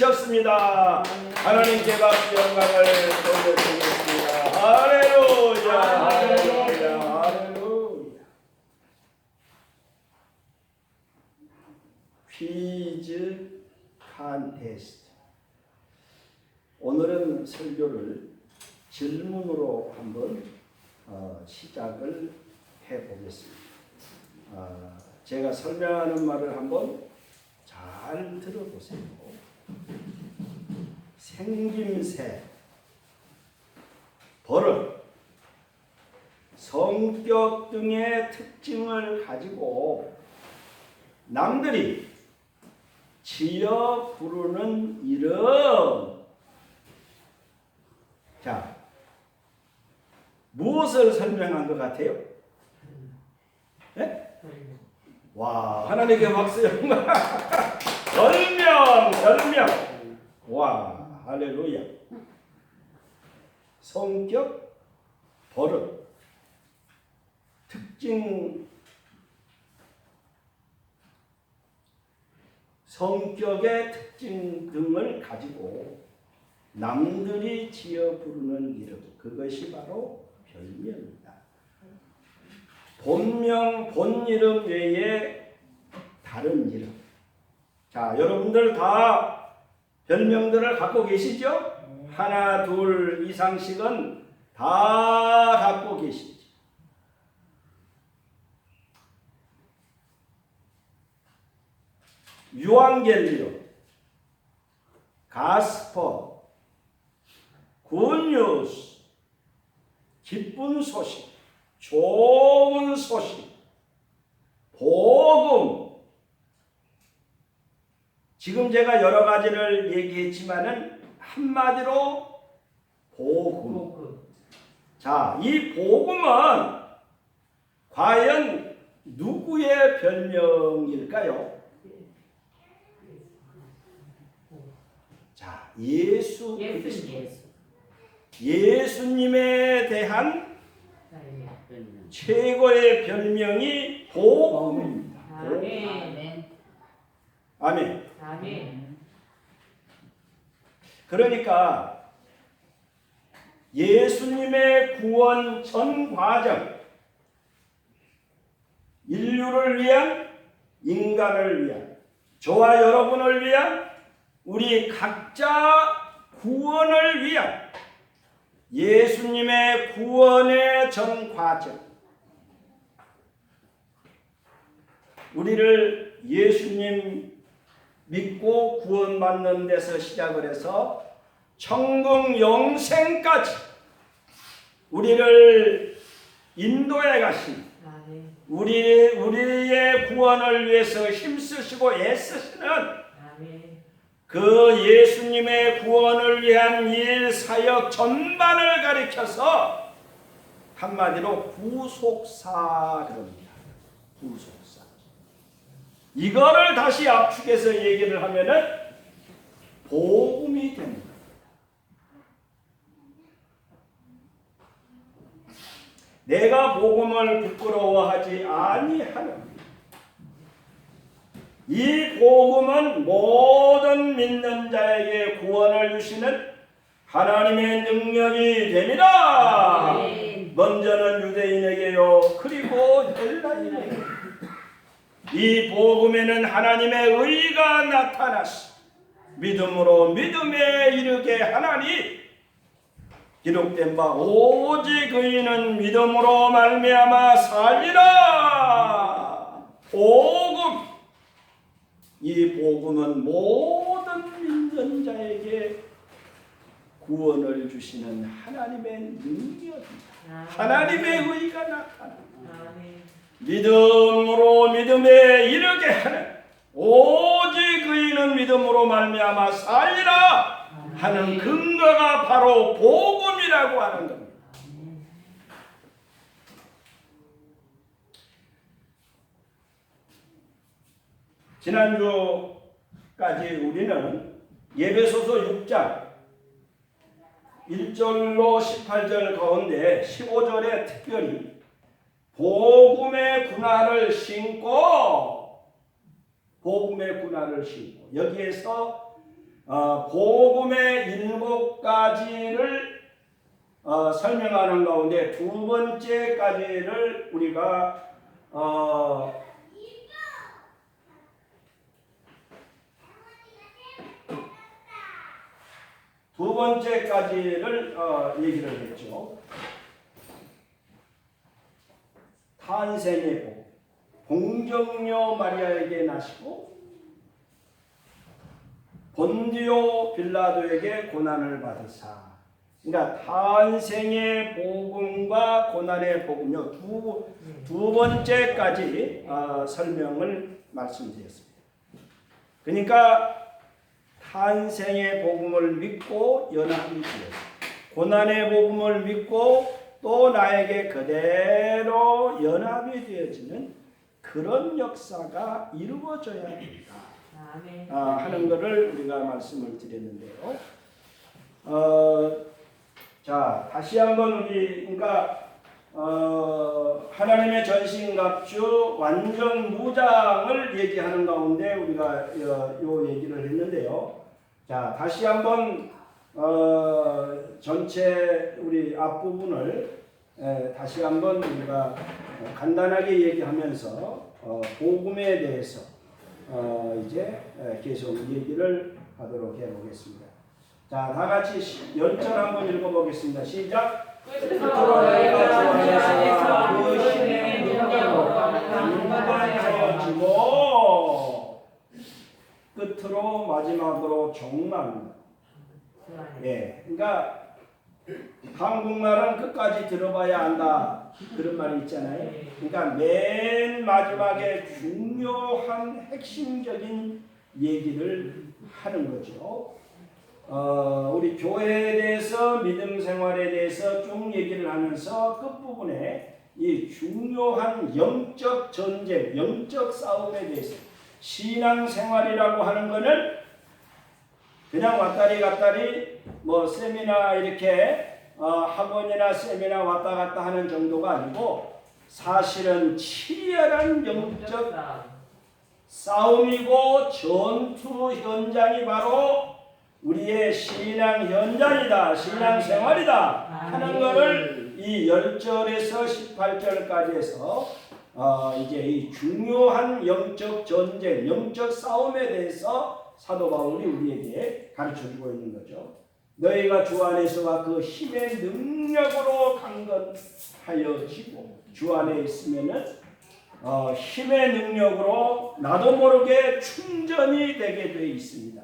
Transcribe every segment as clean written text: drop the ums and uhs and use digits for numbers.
주셨습니다. 하나님께 박수 영광을 돌려드리겠습니다. 할렐루야, 할렐루야, 할렐루야. 퀴즈 컨테스트. 오늘은 설교를 질문으로 한번 시작을 해보겠습니다. 제가 설명하는 말을 한번 잘 들어보세요. 생김새, 버릇, 성격 등의 특징을 가지고 남들이 지어 부르는 이름. 자, 무엇을 설명한 것 같아요? 네? 와, 하나님께 박수 영광. 별명. 와, 할렐루야. 성격, 버릇, 특징, 성격의 특징 등을 가지고 남들이 지어 부르는 이름, 그것이 바로 별명입니다. 본명, 본 이름 외에 다른 이름. 자, 여러분들 다 별명들을 갖고 계시죠? 하나, 둘 이상씩은 다 갖고 계시죠. 유앙겔리오, 가스퍼, 굿뉴스, 기쁜 소식, 좋은 소식, 복음. 지금 제가 여러 가지를 얘기했지만은 한마디로 복음. 자, 이 복음은 과연 누구의 별명일까요? 자, 예수 그리스도. 예수님에 대한 최고의 별명이 복음입니다. 아멘. 아멘. 아멘. 그러니까 예수님의 구원 전 과정, 인류를 위한, 인간을 위한, 저와 여러분을 위한, 우리 각자 구원을 위한 예수님의 구원의 전 과정, 우리를 예수님 믿고 구원받는 데서 시작을 해서 천국 영생까지 우리를 인도해 가신, 우리의 구원을 위해서 힘쓰시고 애쓰시는 그 예수님의 구원을 위한 일 사역 전반을 가리켜서 한마디로 구속사 그럽니다. 구속사. 이거를 다시 압축해서 얘기를 하면은 복음이 됩니다. 내가 복음을 부끄러워하지 아니하는, 이 복음은 모든 믿는 자에게 구원을 주시는 하나님의 능력이 됩니다. 먼저는 유대인에게요, 그리고 헬라인에게. 이 복음에는 하나님의 의가 나타났어. 믿음으로 믿음에 이르게 하나니 기록된 바 오직 의인은 믿음으로 말미암아 살리라. 복음. 이 복음은 모든 믿는 자에게 구원을 주시는 하나님의 능력입니다. 하나님의 의가 나타납니다. 믿음으로 믿음에 이르게 하는, 오직 의인은 믿음으로 말미암아 살리라 하는 근거가 바로 복음이라고 하는 겁니다. 지난주까지 우리는 예배소서 6장 1절로 18절 가운데 15절에 특별히 복음의 군화를 신고, 여기에서 복음의 7가지를 설명하는 가운데 두 번째까지를 우리가 두 번째까지를 얘기를 했죠. 탄생의 복, 공정녀 마리아에게 나시고 본디오 빌라도에게 고난을 받으사. 그러니까 탄생의 복음과 고난의 복음요 두 번째까지 설명을 말씀드렸습니다. 그러니까 탄생의 복음을 믿고 연합이 되었습니다. 고난의 복음을 믿고 또 나에게 그대로 연합이 되어지는 그런 역사가 이루어져야 된다. 하는 것을 우리가 말씀을 드렸는데요. 자, 다시 한번 우리 그러니까 하나님의 전신갑주 완전 무장을 얘기하는 가운데 우리가 요 얘기를 했는데요. 자, 다시 한번 전체 우리 앞부분을 다시 한번 우리가 간단하게 얘기하면서 복음에 대해서 이제 계속 얘기를 하도록 해보겠습니다. 자, 다 같이 10절 한번 읽어보겠습니다. 시작. 끝으로 너희가 주 안에서 그 힘의 능력으로 충만하여지고 끝으로 마지막으로 종말. 예, 그러니까 한국말은 끝까지 들어봐야 한다 그런 말이 있잖아요. 그러니까 맨 마지막에 중요한 핵심적인 얘기를 하는 거죠. 우리 교회에 대해서 믿음 생활에 대해서 쭉 얘기를 하면서 끝부분에 이 중요한 영적 전쟁, 영적 싸움에 대해서 신앙 생활이라고 하는 것은 그냥 왔다리 갔다리 뭐 세미나 이렇게 학원이나 세미나 왔다 갔다 하는 정도가 아니고 사실은 치열한 영적 싸움이고 전투 현장이 바로 우리의 신앙 현장이다, 신앙 생활이다 하는 것을 이 10절에서 18절까지 해서 이제 이 중요한 영적 전쟁, 영적 싸움에 대해서 사도 바울이 우리에게 가르쳐주고 있는 거죠. 너희가 주 안에서와 그 힘의 능력으로 강건하여지고 주 안에 있으면은 힘의 능력으로 나도 모르게 충전이 되게 되어 있습니다.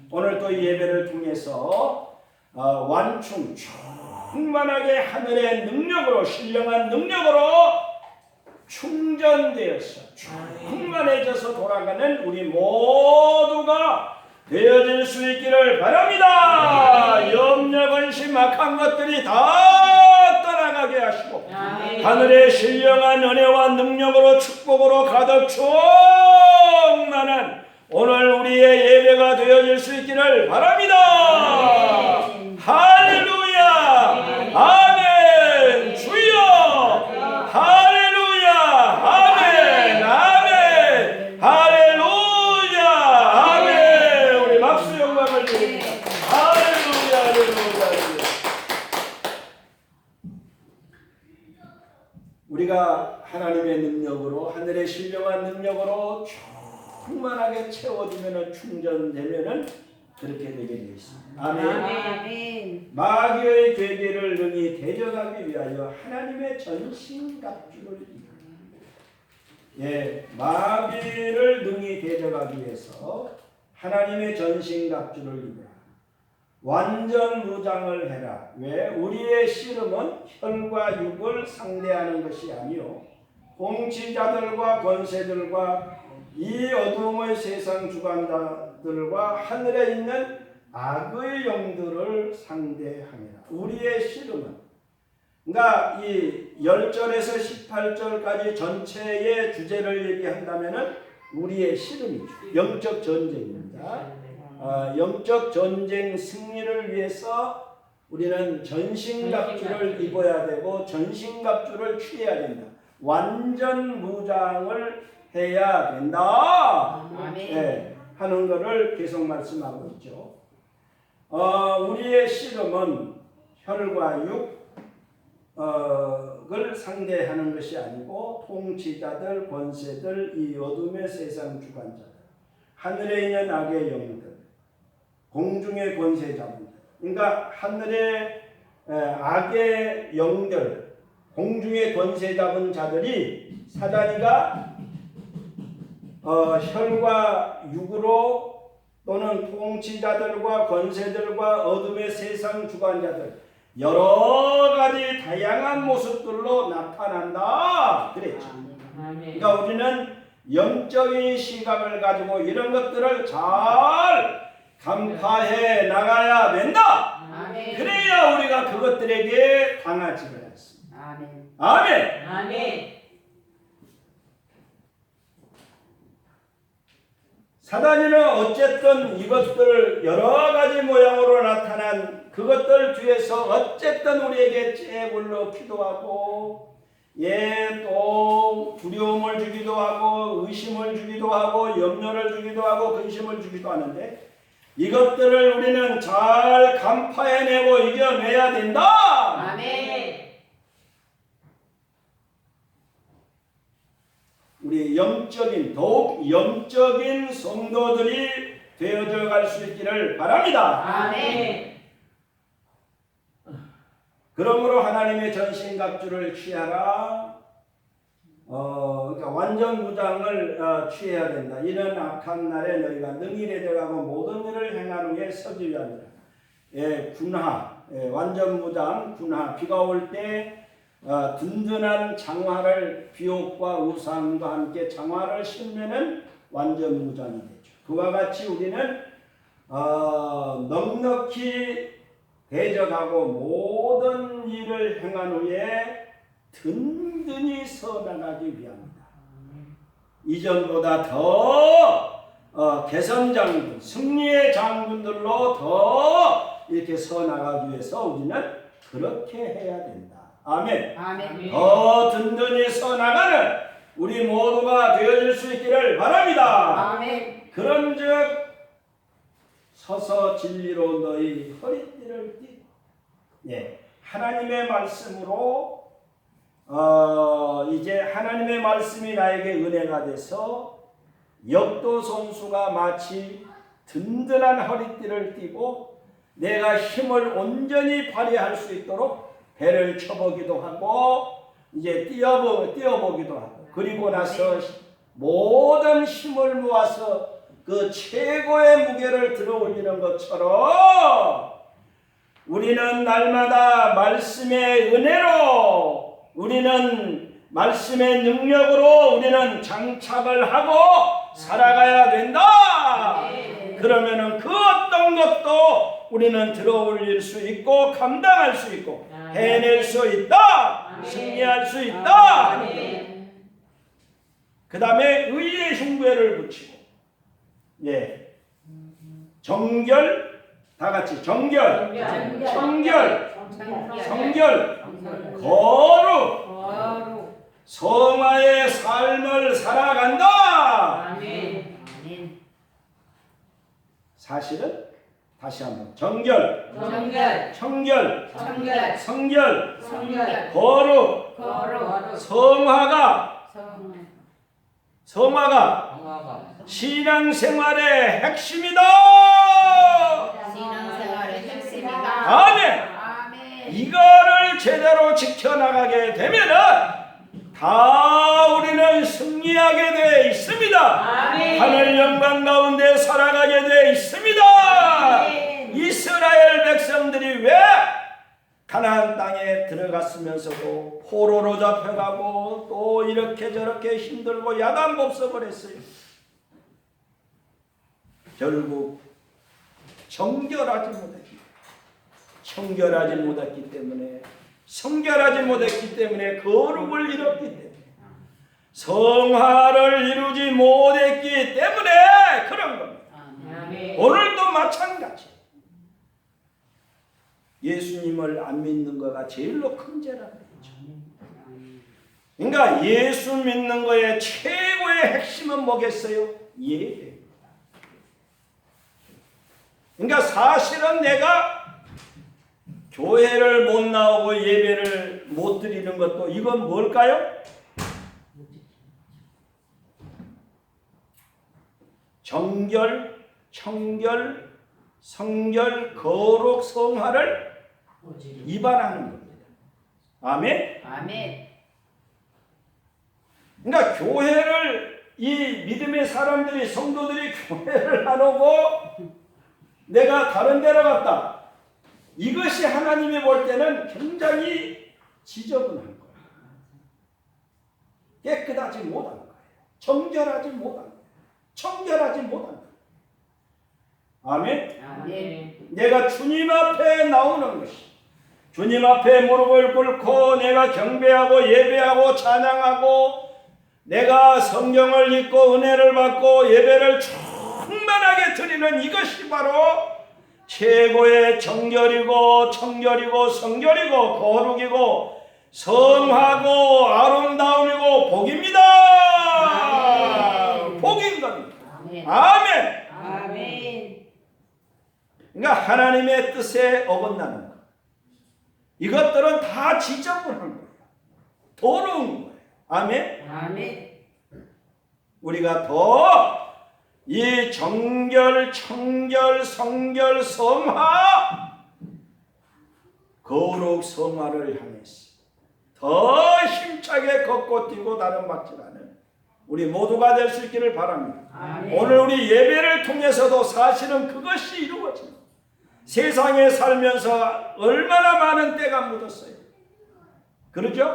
오늘 또 예배를 통해서 완충 충만하게 하늘의 능력으로 신령한 능력으로 충전되어서 충만해져서 돌아가는 우리 모두가 되어질 수 있기를 바랍니다. 염려 근심 악한 것들이 다 떠나가게 하시고 하늘의 신령한 은혜와 능력으로 축복으로 가득 충만한 오늘 우리의 예배가 되어질 수 있기를 바랍니다. 할렐루야 아멘. 주여 할렐루야 아멘 아멘 할렐루야 아멘. 우리 박수 영광을 드립니다. 할렐루야 할렐루야. 우리가 하나님의 능력으로 하늘의 신령한 능력으로 충만하게 채워주면은 충전되면은 그렇게 되게 되어 있습니다. 아멘. 아멘. 마귀의 괴계를 능히 대적하기 위하여 하나님의 전신갑주를 마귀를 능히 대적하기 위해서 하나님의 전신갑주를 입으라. 완전 무장을 해라. 왜? 우리의 씨름은 혈과 육을 상대하는 것이 아니요 통치자들과 권세들과 이 어둠의 세상 주관자들과 하늘에 있는 악의 영들을 상대하니라. 우리의 씨름은 그러니까 이 10절에서 18절까지 전체의 주제를 얘기한다면은 우리의 씨름이죠. 영적 전쟁입니다. 영적 전쟁 승리를 위해서 우리는 전신갑주를 입어야 되고 전신갑주를 취해야 된다. 완전 무장을 해야 된다. 하는 것을 계속 말씀하고 있죠. 우리의 씨름은 혈과 육을 상대하는 것이 아니고 통치자들, 권세들, 이 어둠의 세상 주관자들, 하늘에 있는 악의 영들, 공중의 권세 잡은 자. 그러니까 하늘의 악의 영들, 공중의 권세 잡은 자들이 사단이가 혈과 육으로 또는 통치자들과 권세들과 어둠의 세상 주관자들 여러 가지 다양한 모습들로 나타난다 그랬죠. 그러니까 우리는 영적인 시각을 가지고 이런 것들을 잘 간파해 나가야 된다. 그래야 우리가 그것들에게 당하지를 않습니다. 아멘. 아멘. 사단이는 어쨌든 이것들 여러 가지 모양으로 나타난 그것들 뒤에서 어쨌든 우리에게 째불러 기도하고 또 두려움을 주기도 하고 의심을 주기도 하고 염려를 주기도 하고 근심을 주기도 하는데 이것들을 우리는 잘 간파해내고 이겨내야 된다. 아멘. 우리 더욱 영적인 성도들이 되어져 갈 수 있기를 바랍니다. 아멘. 그러므로 하나님의 전신갑주를 취하라. 그러니까 완전 무장을 취해야 된다. 이런 악한 날에 너희가 능일에 들어가고 모든 일을 행한 후에 서기 위함이라. 군화, 완전 무장, 군화. 비가 올 때 든든한 장화를 비옷과 우산과 함께 장화를 신으면은 완전 무장이 되죠. 그와 같이 우리는 넉넉히 대적하고 모든 일을 행한 후에 든든히 서나가기 위함이다. 이전보다 더 개선장군, 승리의 장군들로 더 이렇게 서나가기 위해서 우리는 그렇게 해야 된다. 아멘. 아멘. 더 든든히 서나가는 우리 모두가 되어질 수 있기를 바랍니다. 아멘. 그런즉 서서 진리로 너희 허리띠를 띠고 하나님의 말씀으로 이제 하나님의 말씀이 나에게 은혜가 돼서 역도 선수가 마치 든든한 허리띠를 띠고 내가 힘을 온전히 발휘할 수 있도록 배를 쳐보기도 하고 이제 뛰어보기도 하고 그리고 나서 모든 힘을 모아서 그 최고의 무게를 들어올리는 것처럼 우리는 날마다 말씀의 은혜로 우리는 말씀의 능력으로 우리는 장착을 하고 살아가야 된다. 그러면은 그 어떤 것도 우리는 들어올릴 수 있고 감당할 수 있고 해낼 수 있다. 승리할 수 있다. 그 다음에 의의 흉배를 붙이고 정결 다 같이 정결 청결 성결 거룩 성화의 삶을 살아간다. 사실은 다시 한번 정결 청결 성결 거룩 성화가 신앙생활의 핵심이다. 아멘. 이거를 제대로 지켜나가게 되면은 다 우리는 승리하게 되어 있습니다. 하늘 영광 가운데 살아가게 되어 있습니다. 이스라엘 백성들이 왜 가나안 땅에 들어갔으면서도 포로로 잡혀가고 또 이렇게 저렇게 힘들고 야단법석을 했어요. 결국 정결하지 못했기 때문에 성결하지 못했기 때문에 거룩을 이뤘기 때문에 성화를 이루지 못했기 때문에 그런 겁니다. 오늘도 마찬가지. 예수님을 안 믿는 거가 제일로 큰 죄라고 그랬죠. 그러니까 예수 믿는 거의 최고의 핵심은 뭐겠어요? 예배입니다. 그러니까 사실은 내가 교회를 못 나오고 예배를 못 드리는 것도 이건 뭘까요? 정결, 청결, 성결, 거룩, 성화를 위반하는 겁니다. 아멘? 아멘. 그러니까 교회를 이 믿음의 사람들이 성도들이 교회를 안 오고 내가 다른 데로 갔다. 이것이 하나님이 볼 때는 굉장히 지저분한 거예요. 깨끗하지 못한 거예요. 정결하지 못한 거예요. 청결하지 못한 거예요. 아멘? 아멘. 내가 주님 앞에 나오는 것이 주님 앞에 무릎을 꿇고 내가 경배하고 예배하고 찬양하고 내가 성경을 읽고 은혜를 받고 예배를 충만하게 드리는 이것이 바로 최고의 정결이고 청결이고 성결이고 거룩이고 성하고 아름다움이고 복입니다. 아멘. 복인 겁니다. 아멘. 아멘. 아멘. 그러니까 하나님의 뜻에 어긋나는 것. 이것들은 다 지저분한 거예요. 더러운 거예요. 아멘. 아멘. 우리가 더 이 정결, 청결, 성결, 성화, 거룩 성화를 향해서 더 힘차게 걷고 뛰고 다른 박질하는 우리 모두가 될 수 있기를 바랍니다. 아멘. 오늘 우리 예배를 통해서도 사실은 그것이 이루어집니다. 세상에 살면서 얼마나 많은 때가 묻었어요. 그렇죠?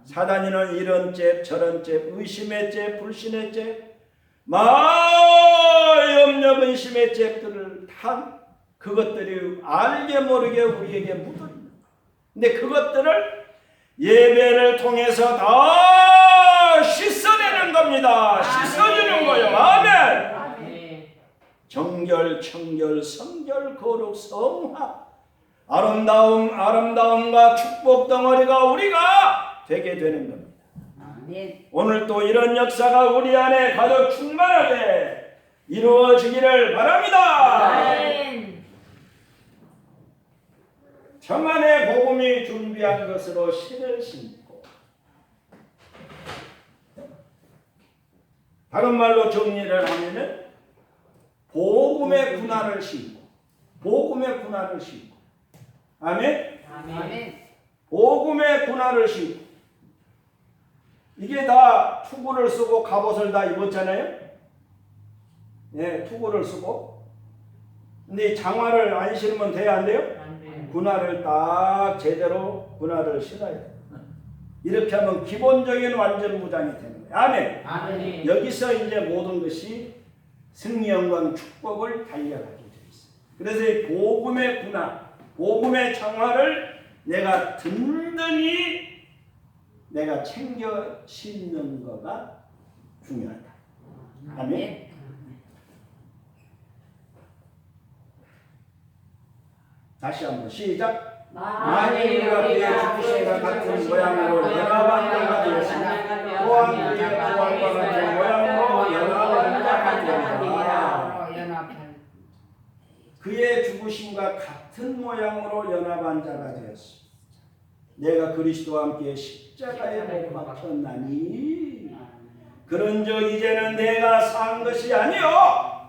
사단이는 이런 죄, 저런 죄, 의심의 죄, 불신의 죄, 염려, 근심의 죄들을 다 그것들이 알게 모르게 우리에게 묻어있는 거예요. 근데 그것들을 예배를 통해서 다 씻어내는 겁니다. 씻어주는 거예요. 아멘. 아멘. 정결, 청결, 성결, 거룩, 성화, 아름다움과 축복 덩어리가 우리가 되게 되는 겁니다. 아멘. 오늘 또 이런 역사가 우리 안에 가득 충만하게 이루어지기를 바랍니다. 아멘. 평안의 복음이 준비한 것으로 신을 신고, 다른 말로 정리를 하면은 복음의 군화를 신고, 복음의 군화를 신고, 아멘. 아멘. 복음의 군화를 신고. 이게 다 투구를 쓰고 갑옷을 다 입었잖아요. 네, 투구를 쓰고. 근데 이 장화를 안 신으면 돼요, 안 돼요? 아멘. 군화를 딱 제대로 군화를 신어야 돼요. 이렇게 하면 기본적인 완전 무장이 되는 거예요. 아멘. 아멘. 여기서 이제 모든 것이 승리, 영광, 축복을 달려가게 되어 있어요. 그래서 이 복음의 군화, 복음의 장화를 내가 든든히 내가 챙겨 신는 거가 중요하다. 아멘. 다시 한번 시작. 만일 우리가 그의 죽으심과 같은 모양으로 연합한 자가 되었으나 또한 그의 부활과 같은 모양으로 연합한 자가 되었다. 그의 죽으심과 같은 모양으로 연합한 자가 되었습니다. 내가 그리스도와 함께 십자가에 못 박혔나니 그런즉 이제는 내가 산 것이 아니요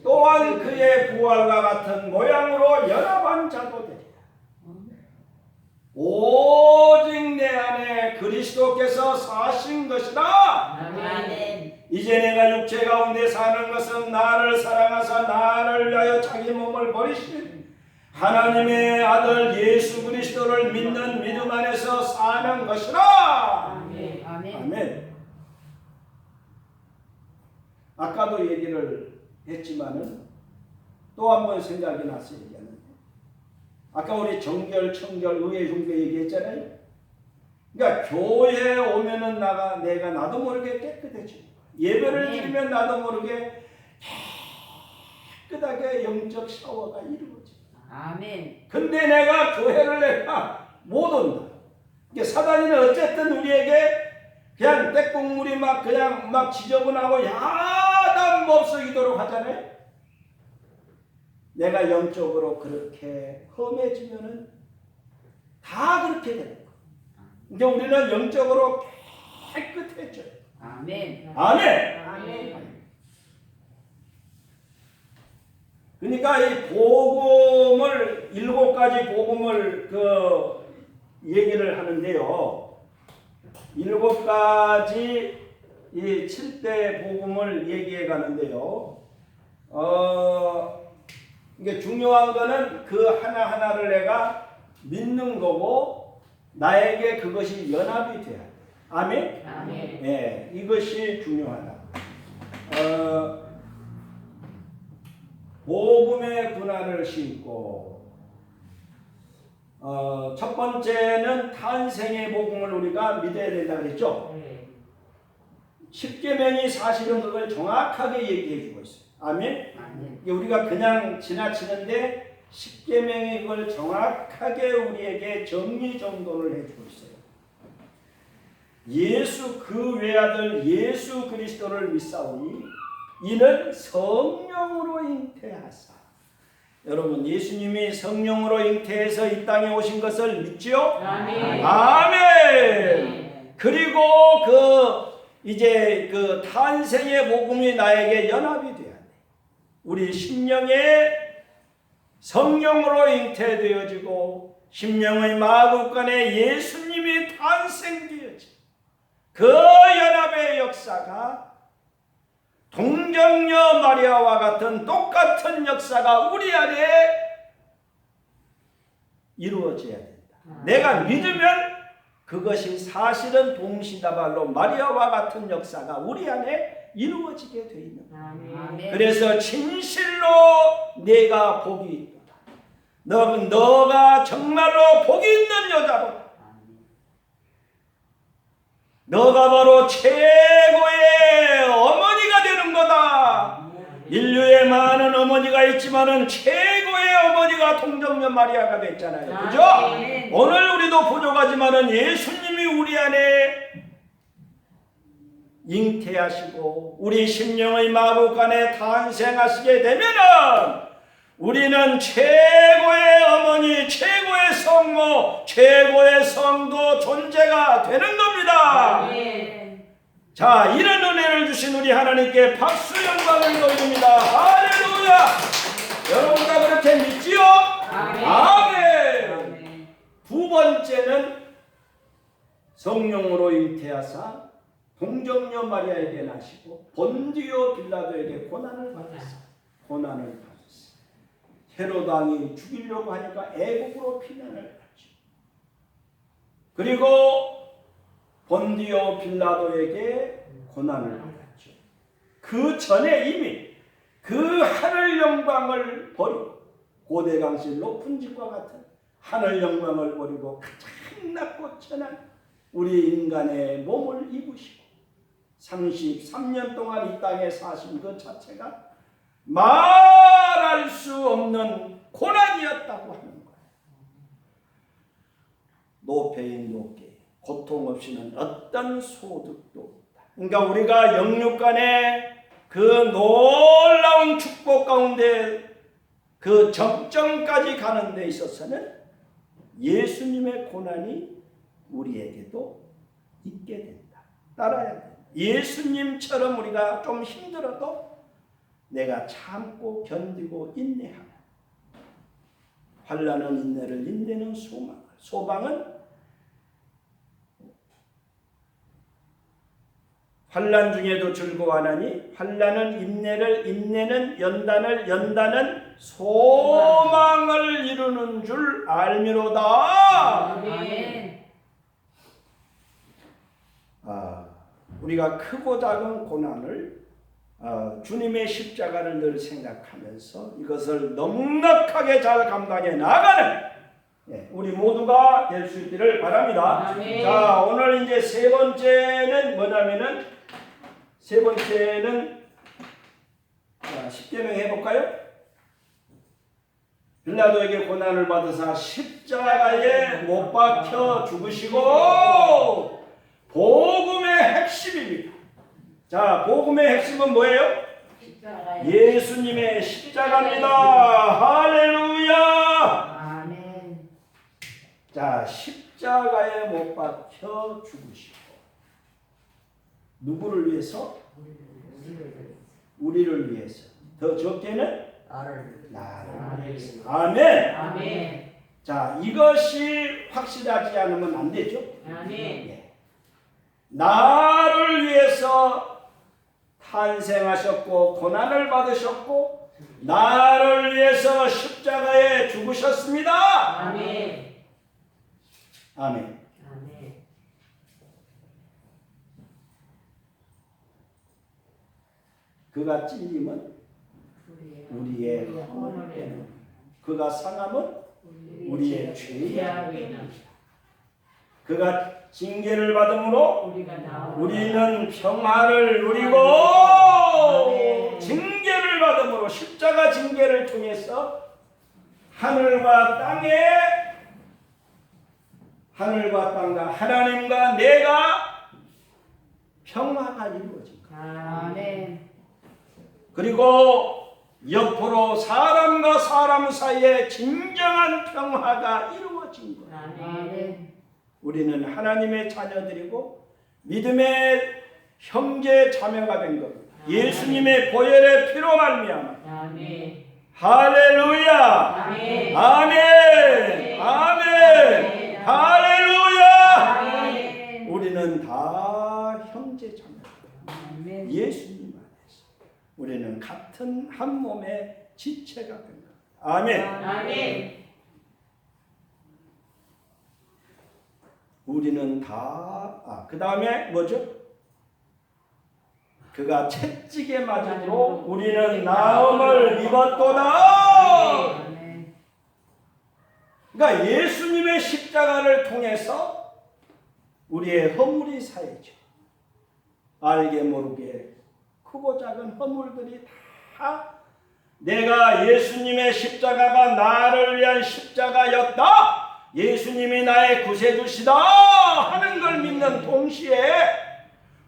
또한 그의 부활과 같은 모양으로 연합한 자도 되리라. 오직 내 안에 그리스도께서 사신 것이다. 아멘. 이제 내가 육체 가운데 사는 것은 나를 사랑하사 나를 위하여 자기 몸을 버리신 하나님의 아들 예수 그리스도를 믿는 믿음 안에서 사는 것이라. 아멘. 아멘. 아멘. 아까도 얘기를 했지만은 또 한 번 생각이 나서 얘기하는데, 아까 우리 정결, 청결, 의회, 흉배 얘기했잖아요. 그러니까 교회에 오면은 내가 나도 모르게 깨끗해지고, 예배를 드리면 나도 모르게 깨끗하게 영적 샤워가 이루어져. 아멘. 근데 내가 교회를 내가 못 온다. 이게 사단이는 어쨌든 우리에게 그냥 때국물이 그냥 막 지저분하고 야단 몹쓰기도록 하잖아요. 내가 영적으로 그렇게 험해지면은 다 그렇게 되는 거예요. 근데 우리는 영적으로 깨끗해져요. 아멘. 아멘. 아멘. 그러니까 이 복음을 7가지 복음을 얘기를 하는데요. 7가지 이 7대 복음을 얘기해 가는데요. 이게 중요한 거는 그 하나하나를 내가 믿는 거고 나에게 그것이 연합이 돼야 돼. 아멘? 아멘. 네, 이것이 중요하다. 복음의 군화를 신고 첫 번째는 탄생의 복음을 우리가 믿어야 된다 그랬죠? 십계명이 사실은 그걸 정확하게 얘기해 주고 있어요. 아멘? 아멘. 우리가 그냥 지나치는데 십계명이 그걸 정확하게 우리에게 정리정돈을 해주고 있어요. 예수 그 외아들 예수 그리스도를 믿사오니 이는 성령으로 잉태하사. 여러분 예수님이 성령으로 잉태해서 이 땅에 오신 것을 믿지요? 아멘. 아멘. 그리고 이제 그 탄생의 복음이 나에게 연합이 돼야 돼. 우리 심령에 성령으로 잉태되어지고 심령의 마구간에 예수님이 탄생되어지. 그 연합의 역사가 동정녀 마리아와 같은 똑같은 역사가 우리 안에 이루어져야 된다. 내가 믿으면 그것이 사실은 동시다발로 마리아와 같은 역사가 우리 안에 이루어지게 되어 있는 거예요. 아멘. 그래서 진실로 내가 복이 있도다. 너가 정말로 복이 있는 여자로다. 너가 바로 최고의 어머니가 되는 거다. 인류에 많은 어머니가 있지만은 최고의 어머니가 동정녀 마리아가 됐잖아요. 그죠? 아멘. 오늘 우리도 부족하지만은 예수님이 우리 안에 잉태하시고 우리 심령의 마구간에 탄생하시게 되면은 우리는 최고의 어머니, 최고의 성모, 최고의 성도 존재가 되는 겁니다. 아멘. 자, 이런 은혜를 주신 우리 하나님께 박수 영광을 돌립니다. 할렐루야! 여러분 다 그렇게 믿지요? 아멘. 아멘. 아멘. 두 번째는 성령으로 잉태하사 동정녀 마리아에게 나시고 본디오 빌라도에게 고난을 받았어요. 고난을 받았어요. 헤롯 왕이 죽이려고 하니까 애국으로 피난을 갔죠. 그리고 본디오 빌라도에게 고난을 받았죠. 그 전에 이미 그 하늘 영광을 버리고 고대강실 높은 집과 같은 하늘 영광을 버리고 가장 낮고 천한 우리 인간의 몸을 입으시고 33년 동안 이 땅에 사신 그 자체가 말할 수 없는 고난이었다고 하는 거예요. 노페인 노게 고통 없이는 어떤 소득도 없다. 그러니까 우리가 영육간의 그 놀라운 축복 가운데 그 적정까지 가는 데 있어서는 예수님의 고난이 우리에게도 있게 된다. 따라야 돼. 예수님처럼 우리가 좀 힘들어도 내가 참고 견디고 인내하고 환난은 인내를 인내는 소망 소망은 환난 중에도 즐거워하나니 환난은 인내를 인내는 연단을 연단은 소망을 이루는 줄 알미로다. 아멘. 우리가 크고 작은 고난을 주님의 십자가를 늘 생각하면서 이것을 넉넉하게 잘 감당해 나가는 우리 모두가 될 수 있기를 바랍니다. 아멘. 자, 오늘 이제 세 번째는 뭐냐면은 십계명 해볼까요? 빌라도에게 고난을 받으사 십자가에 못 박혀 죽으시고 복음의 핵심입니다. 자, 복음의 핵심은 뭐예요? 예수님의 십자가입니다. 할렐루야. 아멘. 자, 십자가에 못 박혀 죽으시고 누구를 위해서? 우리를 위해서. 더 적게는 나를 위해서. 아멘. 아멘. 자, 이것이 확실하지 않으면 안 되죠. 아멘. 예. 나를 위해서 탄생하셨고 고난을 받으셨고 나를 위해서 십자가에 죽으셨습니다. 아멘. 아멘. 아멘. 그가 찔림은 우리의 허물 때문, 그가 상함은 우리의 죄악이니라. 그가 징계를 받음으로 우리는 평화를 누리고 징계를 받음으로 십자가 징계를 통해서 하늘과 땅과 하나님과 내가 평화가 이루어진 것. 아멘. 그리고 옆으로 사람과 사람 사이에 진정한 평화가 이루어진 것. 아멘. 우리는 하나님의 자녀들이고 믿음의 형제 자매가 된 겁니다. 예수님의 보혈의 피로 말미암아. 아멘. 할렐루야. 아멘. 아멘. 아멘. 할렐루야. 아멘. 우리는 다 형제 자매다. 아멘. 예수님 안에서 우리는 같은 한 몸의 지체가 된다. 아멘. 아멘. 우리는 다, 그 다음에 뭐죠? 그가 채찍에 맞음으로 우리는 나음을 입었도다. 아멘. 그러니까 예수님의 십자가를 통해서 우리의 허물이 사해져. 알게 모르게 크고 작은 허물들이 다 내가 예수님의 십자가가 나를 위한 십자가였다. 예수님이 나의 구세주시다 하는 걸 믿는 동시에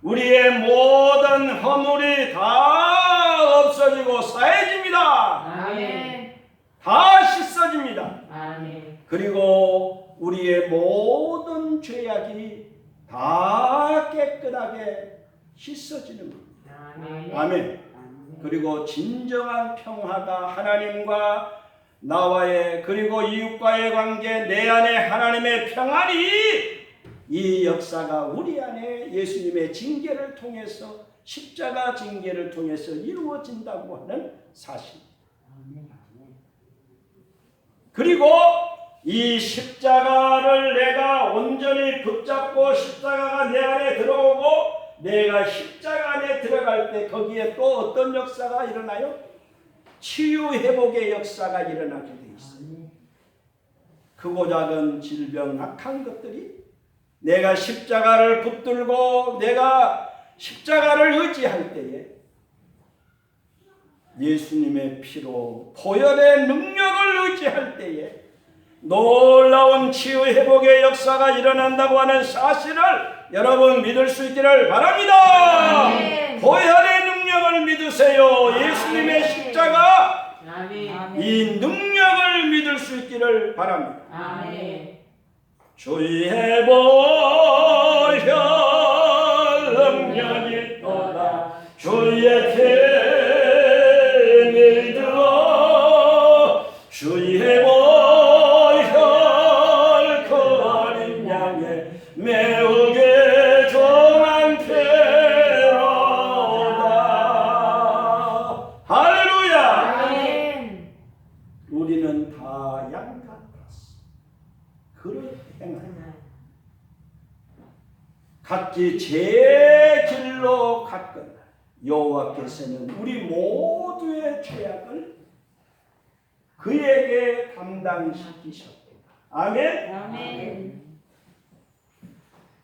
우리의 모든 허물이 다 없어지고 사해집니다. 아멘. 다 씻어집니다. 아멘. 그리고 우리의 모든 죄악이 다 깨끗하게 씻어지는 겁니다. 아멘. 아멘. 그리고 진정한 평화가 하나님과 나와의 그리고 이웃과의 관계 내 안에 하나님의 평안이 이 역사가 우리 안에 예수님의 징계를 통해서 십자가 징계를 통해서 이루어진다고 하는 사실. 그리고 이 십자가를 내가 온전히 붙잡고 십자가가 내 안에 들어오고 내가 십자가 안에 들어갈 때 거기에 또 어떤 역사가 일어나요? 치유 회복의 역사가 일어나게 돼 있어요. 크고 작은 질병, 악한 것들이 내가 십자가를 붙들고 내가 십자가를 의지할 때에 예수님의 피로 보혈의 능력을 의지할 때에 놀라운 치유 회복의 역사가 일어난다고 하는 사실을 여러분 믿을 수 있기를 바랍니다. 아멘. 보혈의 능력을 믿으세요. 예수님의 십자가 아멘. 이 능력을 믿을 수 있기를 바랍니다. 아멘. 주의 보혈 능력이 있도다. 주의 피를 들어 주의 보혈 그 어린 양의 매우게 정한 피로다. 할렐루야. 아멘. 우리는 다 양 같았어. 그를 행하라. 각기 제 길로 갔거나 여호와께서는 우리 모두의 죄악을 그에게 담당시키셨다. 아멘. 아멘.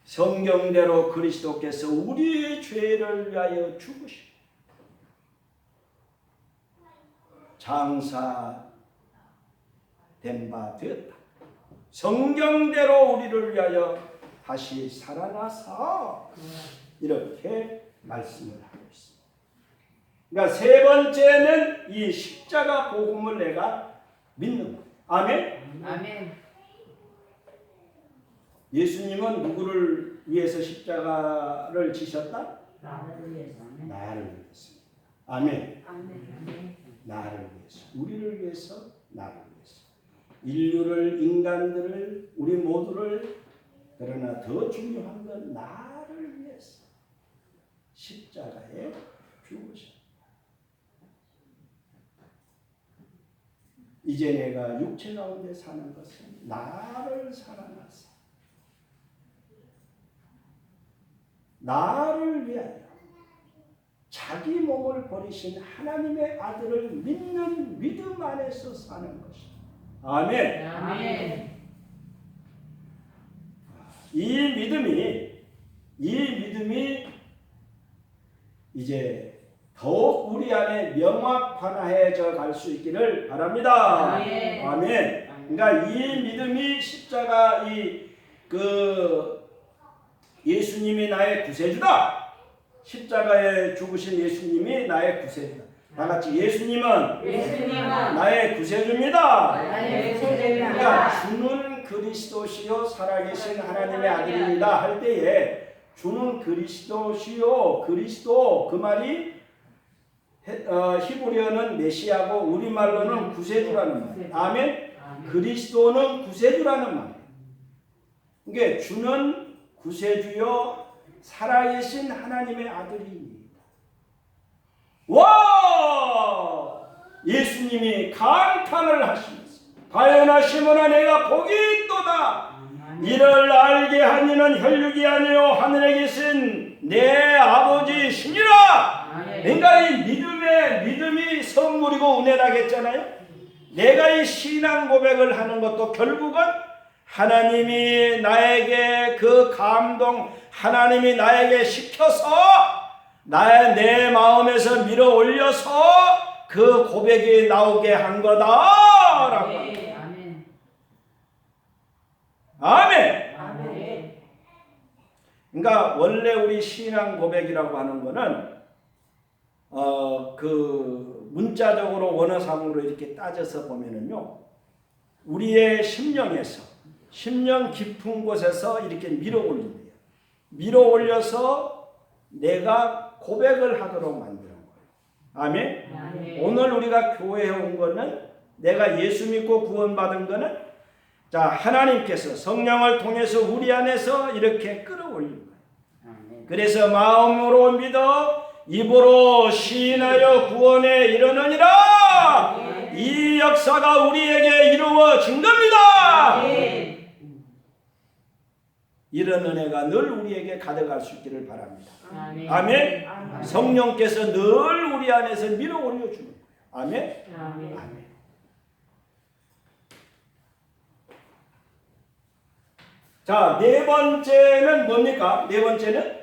성경대로 그리스도께서 우리의 죄를 위하여 죽으시고 장사된 바 되었다. 성경대로 우리를 위하여 다시 살아나서 이렇게 말씀을 하고 있습니다. 그러니까 세 번째는 이 십자가 복음을 내가 믿는 거예요. 아멘. 아멘. 예수님은 누구를 위해서 십자가를 지셨다? 나를 위해서. 나를 위해서. 아멘. 아멘. 나를 위해서. 우리를 위해서, 나를 위해서. 인류를, 인간들을, 우리 모두를, 그러나 더 중요한 건 나를 위해서 십자가에 죽으셨다. 이제 내가 육체 가운데 사는 것은 나를 사랑하사 나를 위하여 자기 몸을 버리신 하나님의 아들을 믿는 믿음 안에서 사는 것이다. 아멘. 아멘. 이 믿음이 이제 더욱 우리 안에 명확화해져 갈 수 있기를 바랍니다. 아멘. 아멘. 그러니까 이 믿음이 십자가 예수님이 나의 구세주다. 십자가에 죽으신 예수님이 나의 구세주다. 다 같이 예수님은 나의 구세주입니다. 나의 구세주입니다. 그러니까 주는 그리스도시요 살아계신 하나님의 아들입니다 할 때에 주는 그리스도시요 그리스도 그 말이 히브리어는 메시아고 우리말로는 구세주라는 말이에요. 아멘. 그리스도는 구세주라는 말이에요. 그러니까 주는 구세주요 살아계신 하나님의 아들입니다. 와! 예수님이 감탄을 하시면서 가연아 시몬아 내가 복이 있도다. 이를 알게 한 이는 혈육이 아니요 하늘에 계신 내 아버지시니라. 그러니까 이 믿음이 선물이고 은혜라겠잖아요. 내가 이 신앙 고백을 하는 것도 결국은 하나님이 나에게 그 감동, 하나님이 나에게 시켜서 내 마음에서 밀어 올려서 그 고백이 나오게 한 거다라고. 아멘. 아멘. 아멘. 그러니까 원래 우리 신앙 고백이라고 하는 거는 그 문자적으로 원어상으로 이렇게 따져서 보면은요, 우리의 심령 깊은 곳에서 이렇게 밀어 올린대요. 밀어 올려서 내가 고백을 하도록 만드는 거예요. 아멘. 아멘. 오늘 우리가 교회에 온 거는 내가 예수 믿고 구원받은 거는 자 하나님께서 성령을 통해서 우리 안에서 이렇게 끌어올린 거예요. 그래서 마음으로 믿어 입으로 시인하여 구원에 이르느니라. 이 역사가 우리에게 이루어진 겁니다. 이런 은혜가 늘 우리에게 가득할 수 있기를 바랍니다. 아멘. 성령께서 늘 우리 안에서 밀어 올려주는 거예요. 아멘. 아멘. 자, 네 번째는 뭡니까? 네 번째는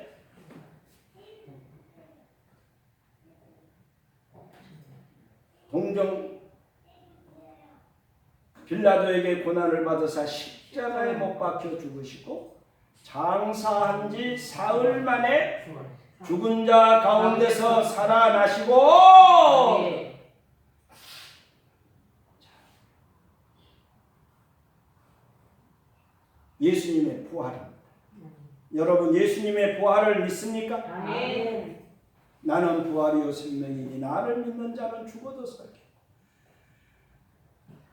동정 빌라도에게 고난을 받으사 십자가에 못 박혀 죽으시고 장사한 지 사흘 만에 죽은 자 가운데서 살아나시고 예수님의 부활입니다. 여러분 예수님의 부활을 믿습니까? 아멘. 나는 부활이요 생명이니 나를 믿는 자는 죽어도 살게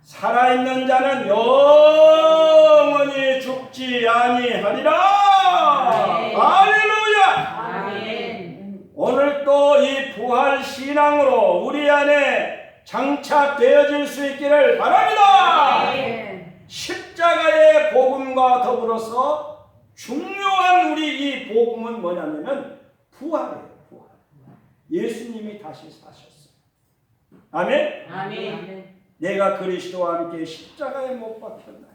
살아있는 자는 영원히 죽지 아니하리라. 할렐루야. 아멘. 오늘 또 이 부활 신앙으로 우리 안에 장착되어질 수 있기를 바랍니다. 아멘. 십자가의 복음과 더불어서 중요한 우리 이 복음은 뭐냐면은 부활이에요. 부활. 예수님이 다시 사셨어요. 아멘. 아멘. 내가 그리스도와 함께 십자가에 못 박혔나니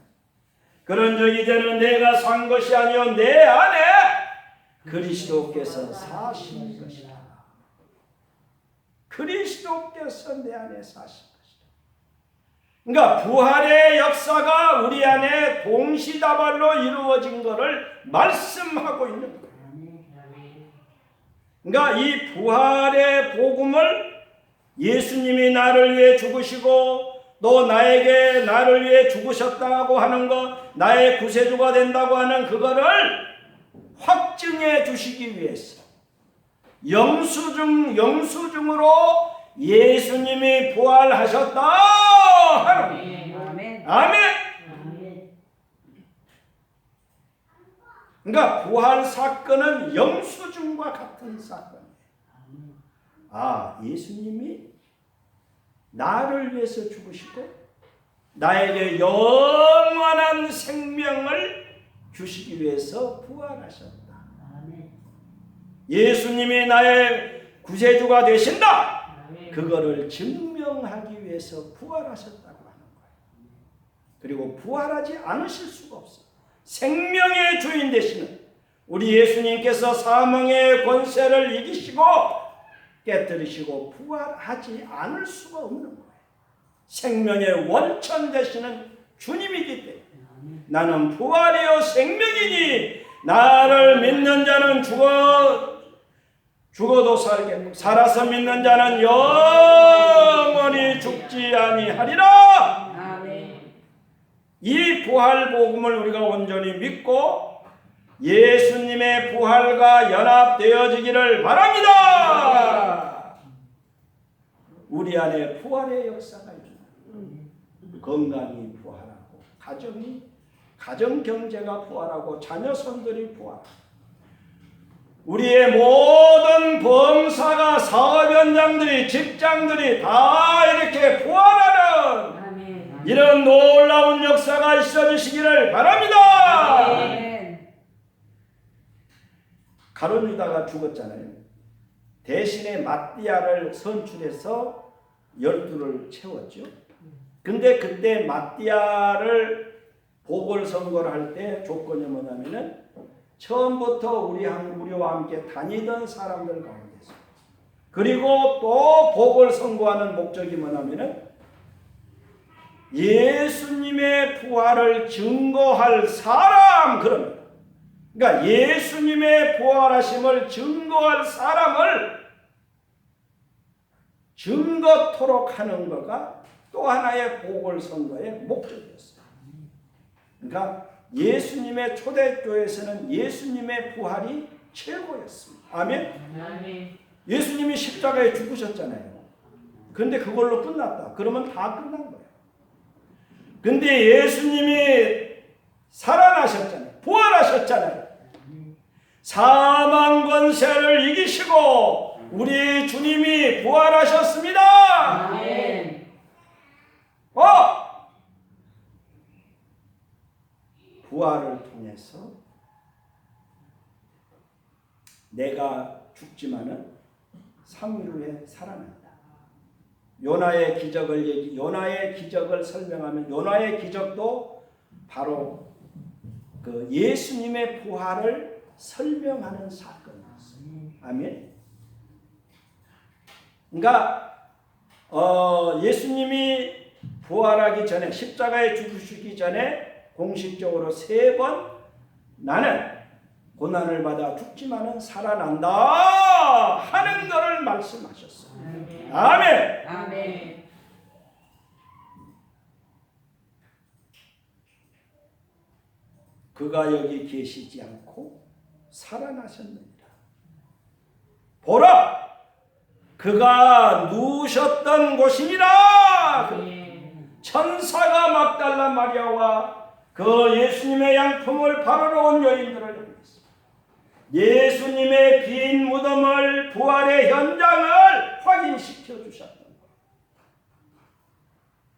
그런즉 이제는 내가 산 것이 아니요 내 안에 그리스도께서 사신 것이다. 그리스도께서 내 안에 사신 것이다. 그러니까 부활의 역사가 우리 안에 동시다발로 이루어진 것을 말씀하고 있는 거예요. 그러니까 이 부활의 복음을 예수님이 나를 위해 죽으시고 또 나에게 나를 위해 죽으셨다고 하는 것, 나의 구세주가 된다고 하는 그거를 확증해 주시기 위해서 영수증으로 예수님이 부활하셨다 하는 것. 아멘. 아멘. 아멘. 그러니까 부활 사건은 영수증과 같은 사건이에요. 아, 예수님이 나를 위해서 죽으시고 나에게 영원한 생명을 주시기 위해서 부활하셨다. 예수님이 나의 구세주가 되신다. 그거를 증명하기 위해서 부활하셨다고 하는 거예요. 그리고 부활하지 않으실 수가 없어요. 생명의 주인 되시는 우리 예수님께서 사망의 권세를 이기시고 깨뜨리시고 부활하지 않을 수가 없는 거예요. 생명의 원천 되시는 주님이기 때문에 나는 부활이요 생명이니 나를 믿는 자는 죽어도 살겠고 살아서 믿는 자는 영원히 죽지 아니하리라. 아멘. 이 부활 복음을 우리가 온전히 믿고 예수님의 부활과 연합되어지기를 바랍니다. 우리 안에 부활의 역사가 있습니다. 건강이 부활하고 가정 경제가 부활하고 자녀손들이 부활하고 우리의 모든 범사가 사업 현장들이 직장들이 다 이렇게 부활하는 아멘. 이런 놀라운 역사가 있어주시기를 바랍니다. 아멘. 가룟 유다가 죽었잖아요. 대신에 마띠아를 선출해서 12를 채웠죠. 근데 그때 마띠아를 보궐선거를 할 때 조건이 뭐냐면은 처음부터 우리와 함께 다니던 사람들 가운데서 그리고 또 보궐선거하는 목적이 뭐냐면은 예수님의 부활을 증거할 사람 그럽니다. 그러니까 예수님의 부활하심을 증거할 사람을 증거토록 하는 거가 또 하나의 보궐선거의 목적이었어요. 그러니까 예수님의 초대교회에서는 예수님의 부활이 최고였습니다. 아멘? 아멘. 예수님이 십자가에 죽으셨잖아요. 근데 그걸로 끝났다. 그러면 다 끝난 거예요. 근데 예수님이 살아나셨잖아요. 부활하셨잖아요. 사망 권세를 이기시고 우리 주님이 부활하셨습니다. 아멘. 부활을 통해서 내가 죽지만은 3일 후에 살아난다. 요나의 기적을 설명하면 요나의 기적도 바로 그 예수님의 부활을 설명하는 사건이었어요. 아멘. 그러니까 예수님이 부활하기 전에 십자가에 죽으시기 전에 공식적으로 3번 나는 고난을 받아 죽지만은 살아난다 하는 것을 말씀하셨어요. 아멘. 아멘. 그가 여기 계시지 않고 살아나셨느니라. 보라, 그가 누우셨던 곳이니라. 천사가 막달라 마리아와 그 예수님의 양품을 바르러 온 여인들을 향했습니다. 예수님의 빈 무덤을 부활의 현장을 확인시켜 주셨던 것.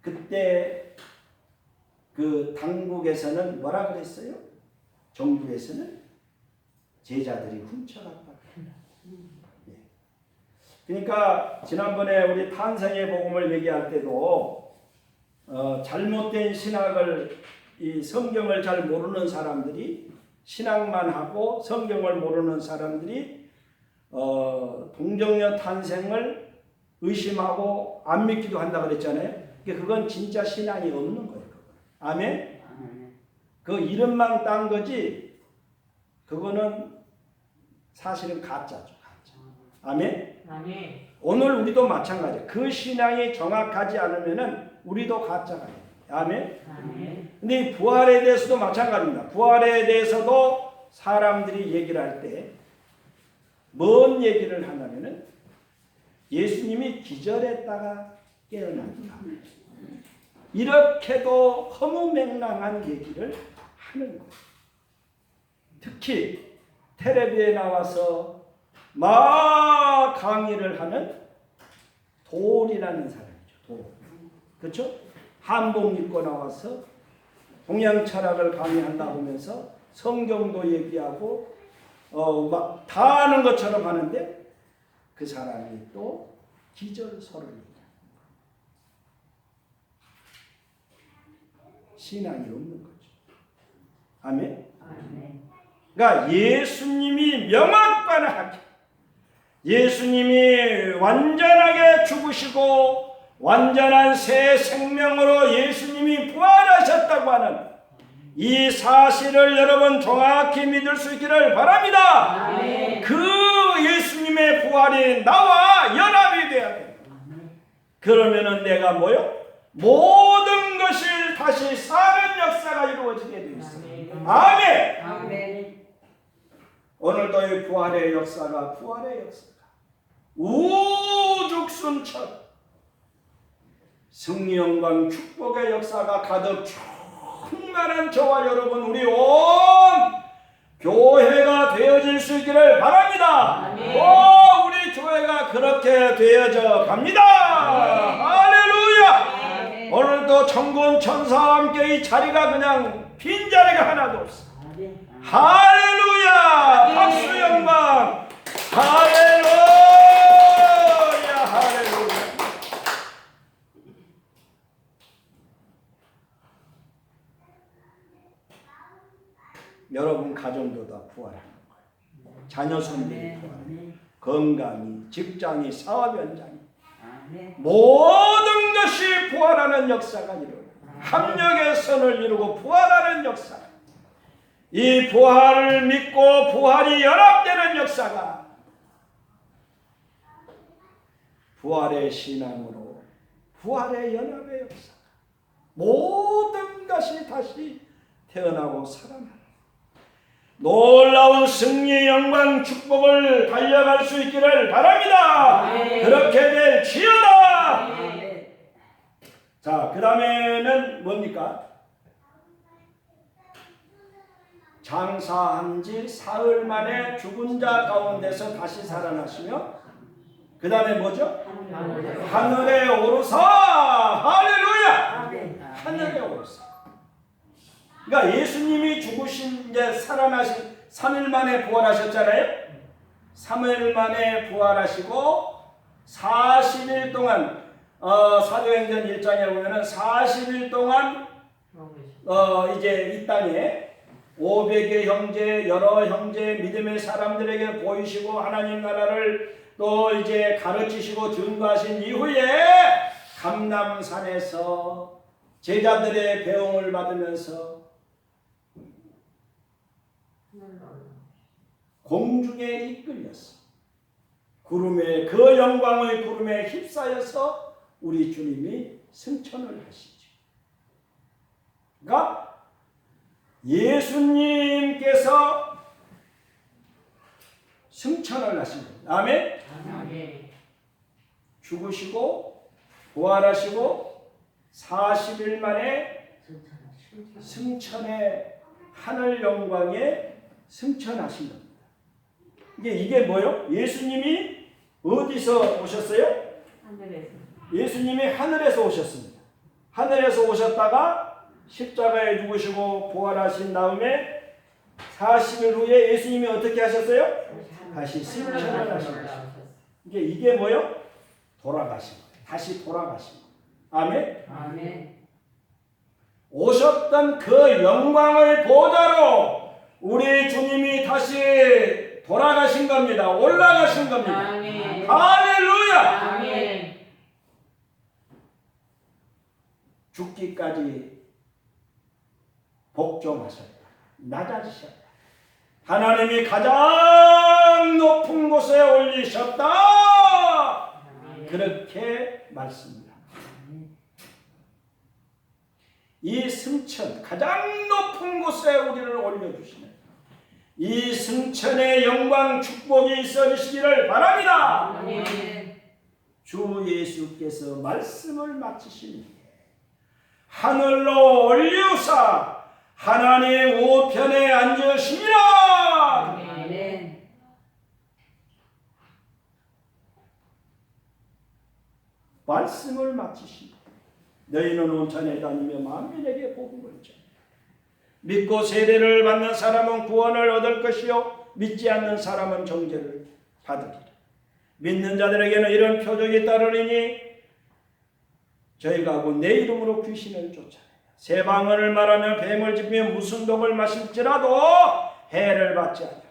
그때 그 당국에서는 뭐라 그랬어요? 정부에서는 제자들이 훔쳐갔다. 그러니까 지난번에 우리 탄생의 복음을 얘기할 때도 잘못된 신학을 이 성경을 잘 모르는 사람들이 신학만 하고 성경을 모르는 사람들이 동정녀 탄생을 의심하고 안 믿기도 한다 그랬잖아요. 그건 진짜 신앙이 없는 거예요. 아멘. 그 이름만 딴 거지 그거는 사실은 가짜죠. 가짜. 아멘. 아멘. 오늘 우리도 마찬가지예요. 그 신앙이 정확하지 않으면은 우리도 가짜가 돼요. 아멘. 아멘. 근데 이 부활에 대해서도 마찬가지입니다. 부활에 대해서도 사람들이 얘기를 할 때 뭔 얘기를 하냐면은 예수님이 기절했다가 깨어났다. 이렇게도 허무맹랑한 얘기를 하는 거예요. 특히 텔레비에 나와서 막 강의를 하는 돌이라는 사람이죠. 돌. 그렇죠? 한복 입고 나와서 동양 철학을 강의한다고 하면서 성경도 얘기하고 막 다 아는 것처럼 하는데 그 사람이 또 기절설을 얘기합니다. 신앙이 없는 거죠. 아멘. 아멘. 그러니까 예수님이 명확하게 예수님이 완전하게 죽으시고 완전한 새 생명으로 예수님이 부활하셨다고 하는 이 사실을 여러분 정확히 믿을 수 있기를 바랍니다. 아멘. 그 예수님의 부활이 나와 연합이 돼야 돼요. 그러면은 내가 뭐요? 모든 것이 다시 사는 역사가 이루어지게 되어 있어요. 아멘. 아멘. 오늘도 이 부활의 역사가 우죽순천 승리 영광 축복의 역사가 가득 충만한 저와 여러분 우리 온 교회가 되어질 수 있기를 바랍니다. 아멘. 우리 교회가 그렇게 되어져 갑니다. 할렐루야. 아멘. 오늘도 천군 천사와 함께 이 자리가 그냥 빈 자리가 하나도 없어. 아멘. 할렐루야. 박수 영광. 할렐루야. 할렐루야. 여러분 가정도 다 부활하는 거예요. 자녀 손들이 부활해요. 건강이, 직장이, 사업 현장이 모든 것이 부활하는 역사가 이루어요. 합력의 선을 이루고 부활하는 역사. 이 부활을 믿고 부활이 연합되는 역사가 부활의 신앙으로 부활의 연합의 역사. 모든 것이 다시 태어나고 살아나는 놀라운 승리의 영광 축복을 달려갈 수 있기를 바랍니다. 아멘. 그렇게 될지어다. 아멘. 자, 그 다음에는 뭡니까? 장사한 지 사흘 만에 죽은 자 가운데서 다시 살아나시며 그 다음에 뭐죠? 하늘에 오르사. 할렐루야. 아멘. 하늘에 오르사. 그러니까 예수님이 죽으신 이제 살아나신 3일 만에 부활하셨잖아요. 3일 만에 부활하시고 40일 동안 사도행전 1장에 보면은 40일 동안 이제 이 땅에 500의 형제, 여러 형제 믿음의 사람들에게 보이시고 하나님 나라를 또 이제 가르치시고 증거하신 이후에 감람산에서 제자들의 배웅을 받으면서 공중에 이끌렸어. 구름에 그 영광의 구름에 휩싸여서 우리 주님이 승천을 하시죠. 그러니까 예수님께서 승천을 하신 겁니다. 아멘. 아멘. 죽으시고 부활하시고 40일 만에 승천의 하늘 영광에 승천하신 겁니다. 이게 뭐요? 예수님이 어디서 오셨어요? 하늘에서. 예수님이 하늘에서 오셨습니다. 하늘에서 오셨다가 십자가에 죽으시고 부활하신 다음에 40일 후에 예수님이 어떻게 하셨어요? 다시 승천을 하신 것입니다. 이게 뭐요? 돌아가신 거예요. 다시 돌아가신 거예요. 아멘. 아멘. 오셨던 그 영광의 보좌로 우리 주님이 다시 돌아가신 겁니다. 올라가신 겁니다. 아멘. 할렐루야. 아멘. 죽기까지 복종하셨다. 낮아지셨다. 하나님이 가장 가장 높은 곳에 올리셨다. 그렇게 말씀합니다. 이 승천, 가장 높은 곳에 우리를 올려주시는 이 승천의 영광 축복이 있어주시기를 바랍니다. 아멘. 주 예수께서 말씀을 마치시니 하늘로 올리우사 하나님 우편에 앉으시니라. 아멘. 말씀을 마치시니 너희는 온천에 다니며 만민에게 복음을 전해 믿고 세례를 받는 사람은 구원을 얻을 것이요 믿지 않는 사람은 정죄를 받으리라. 믿는 자들에게는 이런 표적이 따르리니 저희가 곧 내 이름으로 귀신을 쫓아내며 새 방언을 말하며 뱀을 짚으며 무슨 독을 마실지라도 해를 받지 않으며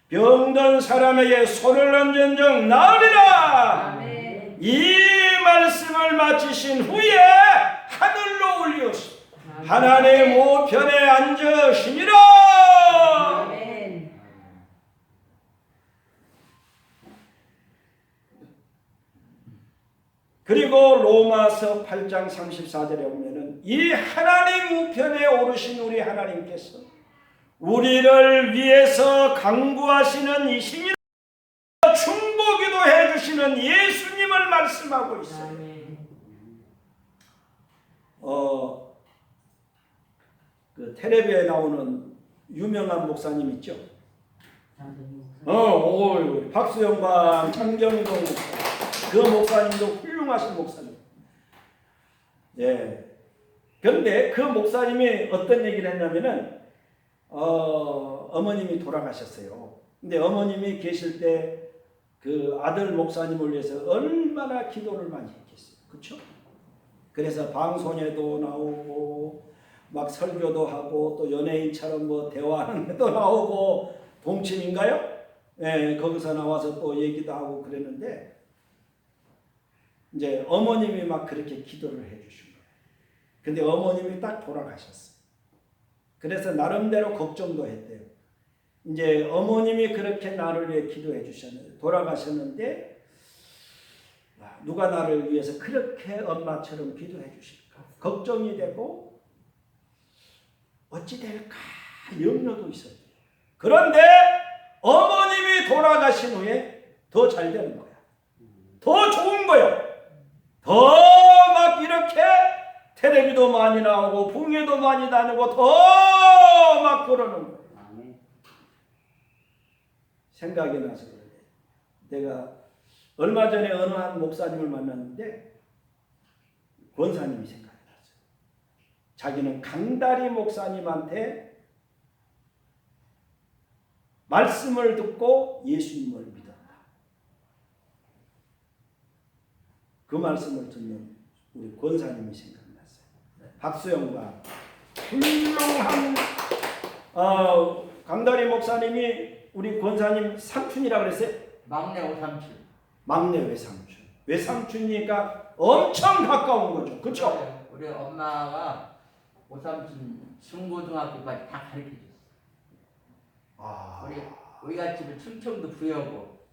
병든 사람에게 손을 얹은 적 나으리라. 아멘. 이 말씀을 마치신 후에 하늘로 올리었소 하나님 우편에 앉으시니라. 아멘. 그리고 로마서 8장 34절에 보면은 이 하나님 우편에 오르신 우리 하나님께서 우리를 위해서 강구하시는 이신이라 중보기도 해주시는 예수님을 말씀하고 있어요. 아멘. 그 텔레비에 나오는 유명한 목사님 있죠? 박수영과 장경동 목사. 그 목사님도 훌륭하신 목사님. 예. 그런데 그 목사님이 어떤 얘기를 했냐면은 어머님이 돌아가셨어요. 근데 어머님이 계실 때 그 아들 목사님을 위해서 얼마나 기도를 많이 했겠어요. 그렇죠? 그래서 방송에도 나오고 막 설교도 하고 또 연예인처럼 뭐 대화하는 데도 나오고 동침인가요? 예, 거기서 나와서 또 얘기도 하고 그랬는데 이제 어머님이 막 그렇게 기도를 해주신 거예요. 근데 어머님이 딱 돌아가셨어요. 그래서 나름대로 걱정도 했대요. 이제 어머님이 그렇게 나를 위해 기도해 주셨는데 돌아가셨는데 누가 나를 위해서 그렇게 엄마처럼 기도해 주실까 걱정이 되고 어찌 될까 염려도 있어요. 그런데 어머님이 돌아가신 후에 더 잘 되는 거야. 더 좋은 거야. 더 막 이렇게 텔레비도 많이 나오고 풍예도 많이 다니고 더 막 그러는 거야. 생각이 나서 그래. 내가 얼마 전에 어느 한 목사님을 만났는데 권사님이 생각이 났어요. 자기는 강다리 목사님한테 말씀을 듣고 예수님을 믿었다. 그 말씀을 듣는 우리 권사님이 생각났어요. 박수영과 훌륭한 강다리 목사님이 우리 권사님 삼촌이라고 그랬어요? 막내 오삼촌. 막내 외삼촌. 외삼촌이니까 엄청 가까운 거죠. 그렇죠? 우리 엄마가 오삼촌 중고등학교까지 다 가르쳐줬어. 우리가 집은 충청도 부여고.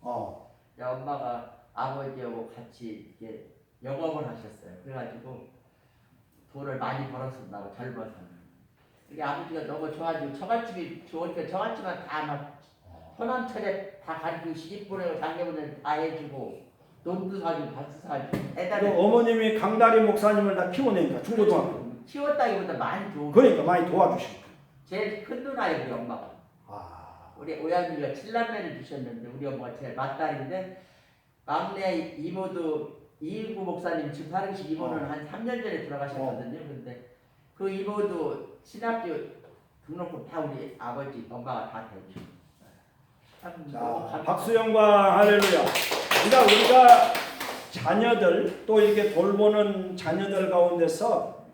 엄마가 아버지하고 같이 이렇게 영업을 하셨어요. 그래가지고 돈을 많이 벌었었나고 젊어서. 우리 아버지가 너무 좋아지고 처갓집이 좋으니까 처갓집만 다 막 호남철에 다 가르치고 시집보내고 장례보내 다 해주고 돈도 사주고 밭도 사주고 대단해. 어머님이 강다리 목사님을 다 키워내니까 중고등학교. 키웠다기보다 많이 도움. 그러니까 많이 도와주시고. 제일 큰 누나예요 우리 엄마가. 우리 오양이가 7남매를 주셨는데 우리 엄마가 제일 맏딸인데 막내 이모도 이일구 목사님 지금 살아계신 이모는 한 3년 전에 돌아가셨거든요. 근데 그 이모도 신학교 등록금 다 우리 아버지 엄마가 다 대주고. 자, 박수영과 할렐루야. 그러니까 우리가 자녀들 또 이렇게 돌보는 자녀들 가운데서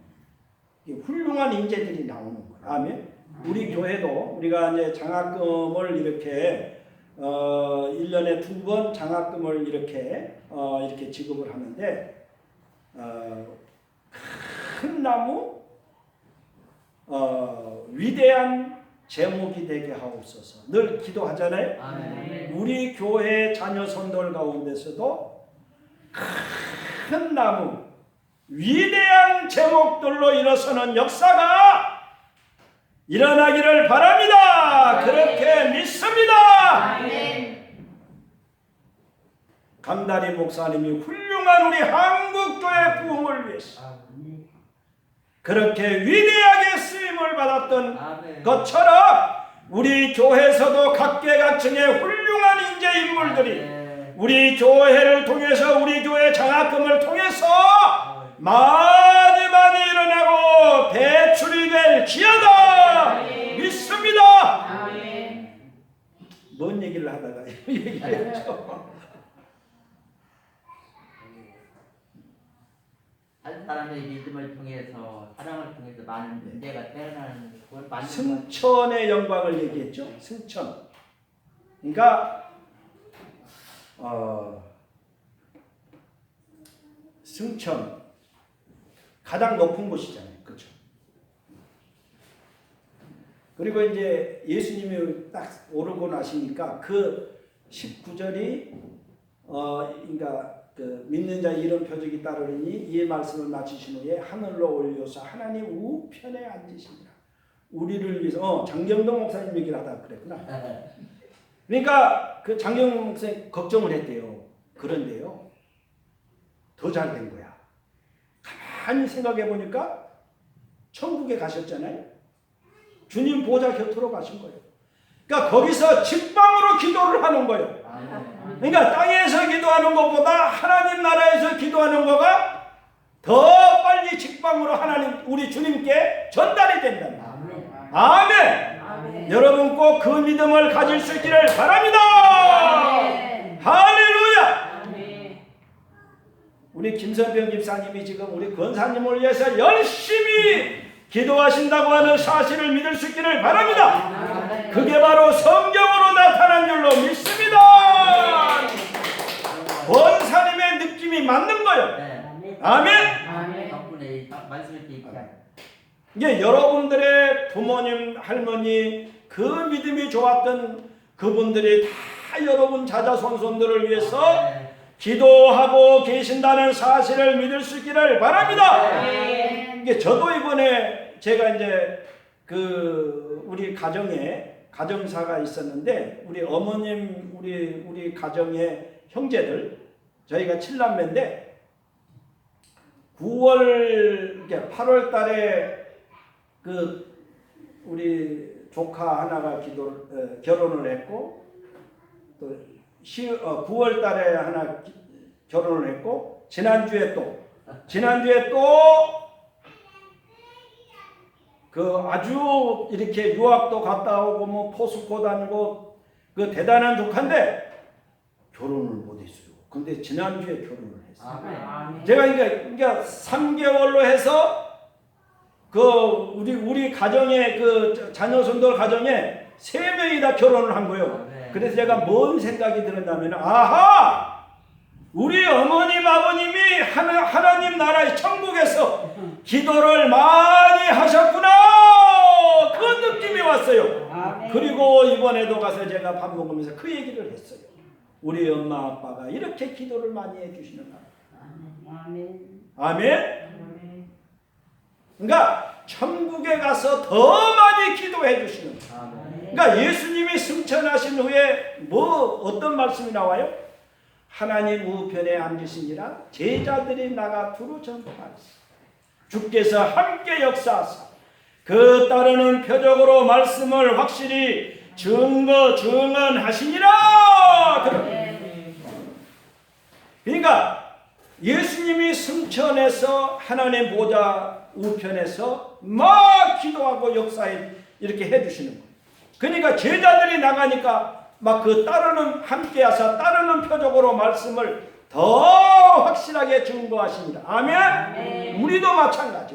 훌륭한 인재들이 나오는 거예요. 아멘. 우리 교회도 우리가 이제 장학금을 이렇게 1년에 2번 장학금을 이렇게 지급을 하는데 큰 나무 위대한 제목이 되게 하옵소서. 늘 기도하잖아요. 아멘. 우리 교회 자녀 손들 가운데서도 큰 나무, 위대한 제목들로 일어서는 역사가 일어나기를 바랍니다. 그렇게 믿습니다. 강다리 목사님이 훌륭한 우리 한국교회 부흥을 위해서 그렇게 위대하게 쓰임을 받았던 아멘. 것처럼 우리 교회에서도 각계각층의 훌륭한 인재 인물들이 아멘. 우리 교회를 통해서 우리 교회 장학금을 통해서 많이 일어나고 배출이 될 지어다 믿습니다. 뭔 얘기를 하다가 이 얘기했죠. 한 사람의 믿음을 통해서 사랑을 통해서 많은 문제가 태어나는 그걸 맞는 승천의 영광을 얘기했죠. 승천. 그러니까 승천 가장 높은 곳이잖아요. 그렇죠? 그리고 이제 예수님이 딱 오르고 나시니까 그 19절이 그러니까 그 믿는 자 이런 표적이 따르니 이 말씀을 마치신 후에 하늘로 올려서 하나님 우편에 앉으시니라. 우리를 위해서 장경동 목사님 얘기를 하다 그랬구나. 그러니까 그 장경동 목사님 걱정을 했대요. 그런데요, 더 잘 된 거야. 가만히 생각해 보니까 천국에 가셨잖아요. 주님 보좌 곁으로 가신 거예요. 그러니까 거기서 직방으로 기도를 하는 거예요. 그러니까 땅에서 기도하는 것보다 하나님 나라에서 기도하는 거가 더 빨리 직방으로 하나님 우리 주님께 전달이 된다. 아멘. 여러분 꼭 그 믿음을 가질 수 있기를 바랍니다. 할렐루야. 우리 김선병 집사님이 지금 우리 권사님을 위해서 열심히 기도하신다고 하는 사실을 믿을 수 있기를 바랍니다. 그게 바로 성경으로 나타난 줄로 믿습니다. 권사님의 느낌이 맞는 거예요. 아멘. 덕분에 말씀을 듣게 이게 여러분들의 부모님, 할머니 그 믿음이 좋았던 그분들이 다 여러분 자자손손들을 위해서 기도하고 계신다는 사실을 믿을 수 있기를 바랍니다. 이게 저도 이번에 제가 이제 그 우리 가정에 가정사가 있었는데 우리 어머님 우리 가정의 형제들 저희가 7남매인데 9월 8월 달에 그 우리 조카 하나가 결혼을 했고 또 9월 달에 하나 결혼을 했고 지난주에 또 그 아주 이렇게 유학도 갔다 오고 뭐 포스코 다니고 그 대단한 조카인데 결혼을 못 했어요. 근데 지난주에 결혼을 했어요. 제가 그러니까 3개월로 해서 그 우리 가정에 그 자녀손들 가정에 3명이 다 결혼을 한 거예요. 그래서 제가 뭔 생각이 들었냐면 아하! 우리 어머님 아버님이 하나님 나라의 천국에서 기도를 많이 하셨구나 그 느낌이 왔어요. 그리고 이번에도 가서 제가 밥 먹으면서 그 얘기를 했어요. 우리 엄마 아빠가 이렇게 기도를 많이 해주시는가. 아멘. 그러니까 천국에 가서 더 많이 기도해 주시는 거예요. 그러니까 예수님이 승천하신 후에 어떤 말씀이 나와요? 하나님 우편에 앉으시니라 제자들이 나가 두루 전파하시오. 주께서 함께 역사하사 그 따르는 표적으로 말씀을 확실히 증언하시니라. 그러니까 예수님이 승천해서 하나님 보좌 우편에서 막 기도하고 역사에 이렇게 해주시는 거예요. 그러니까 제자들이 나가니까 막 그 함께하사 따르는 표적으로 말씀을 더 확실하게 증거하십니다. 아멘. 우리도 마찬가지.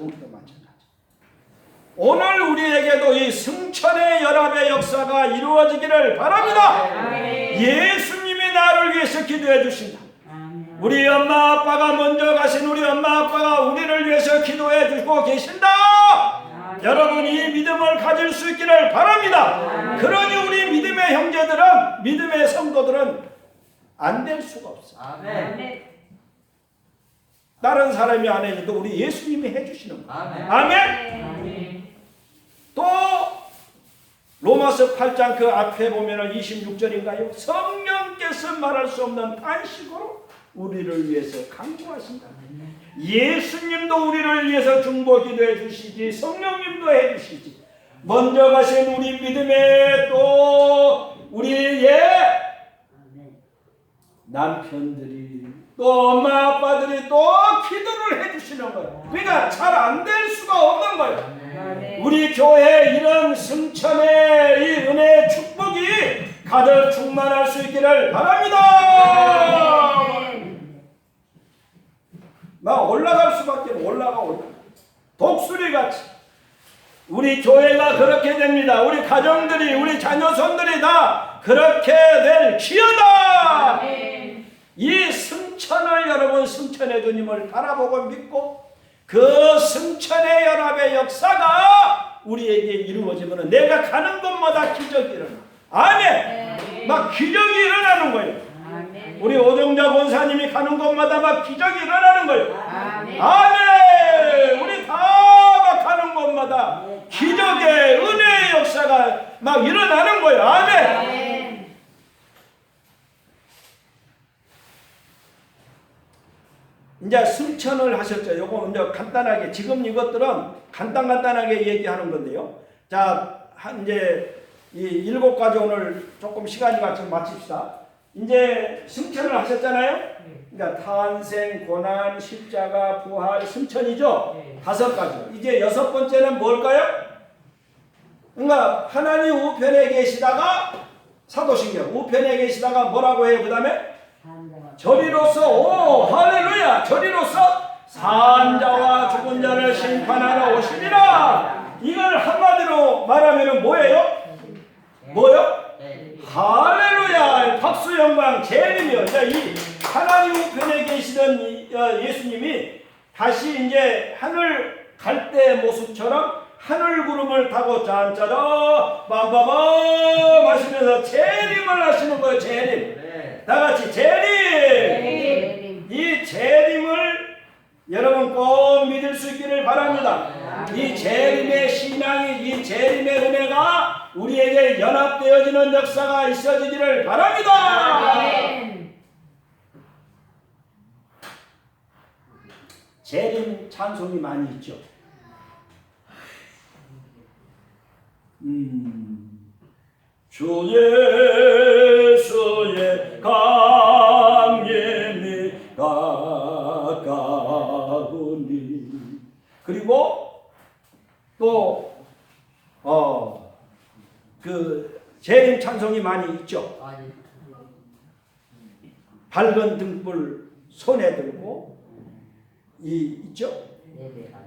오늘 우리에게도 이 승천의 연합의 역사가 이루어지기를 바랍니다. 예수님이 나를 위해서 기도해 주신다. 우리 엄마 아빠가 먼저 가신 우리 엄마 아빠가 우리를 위해서 기도해 주고 계신다. 여러분이 이 믿음을 가질 수 있기를 바랍니다. 그러니 우리 믿음의 형제들은, 믿음의 성도들은 안 될 수가 없어. 아멘. 다른 사람이 안 해도 우리 예수님이 해주시는 거예요. 아멘. 아멘. 또 로마서 8장 그 앞에 보면은 26절인가요? 성령께서 말할 수 없는 탄식으로 우리를 위해서 간구하신다. 예수님도 우리를 위해서 중보 기도해 주시지, 성령님도 해 주시지. 먼저 가신 우리 믿음의 또 우리의 남편들이 또 엄마 아빠들이 또 기도를 해 주시는 거예요. 그러니까 잘 안 될 수가 없는 거예요. 우리 교회 이런 승천의 이 은혜의 축복이 가득 충만할 수 있기를 바랍니다. 막 올라갈 수밖에 올라가. 독수리 같이 우리 교회가 그렇게 됩니다. 우리 가정들이, 우리 자녀손들이 다 그렇게 될 기여다. 이 승천을 여러분, 승천의 주님을 바라보고 믿고 그 승천의 연합의 역사가 우리에게 이루어지면 내가 가는 곳마다 기적이 일어나. 아멘. 막 기적이 일어나는 거예요. 우리 오정자 권사님이 가는 곳마다 막 기적이 일어나는 거예요. 아멘. 우리 다 막 가는 곳마다 기적의 은혜의 역사가 막 일어나는 거예요. 아멘. 이제 승천을 하셨죠. 요거 이제 간단하게, 지금 이것들은 간단하게 얘기하는 건데요. 자, 이제 이 7가지 오늘 조금 시간이 같이 마칩시다. 이제 승천을 하셨잖아요. 그러니까 탄생, 고난, 십자가, 부활, 승천이죠. 5가지. 이제 6번째는 뭘까요? 그러니까 하나님 우편에 계시다가, 사도신경 우편에 계시다가 뭐라고 해요? 그 다음에 저리로서, 오 할렐루야, 저리로서 산자와 죽은 자를 심판하러 오시리라. 이걸 한마디로 말하면 뭐예요? 뭐요? 할렐루야, 박수 영광 재림이요. 이 하나님 우편에 계시던 예수님이 다시 이제 하늘 갈 때 모습처럼 하늘 구름을 타고 짠짜라 빰빠밤 하시면서 재림을 하시는 거예요. 재림. 다 같이 재림. 이 재림을 여러분 꼭 믿을 수 있기를 바랍니다. 이 재림의 신앙이, 이 재림의 은혜가 우리에게 연합되어지는 역사가 있어지기를 바랍니다. 재림 찬송이 많이 있죠. 주 예수의 강림이 가까우니. 그리고 또 그 재림 찬송이 많이 있죠. 밝은 등불 손에 들고 있죠.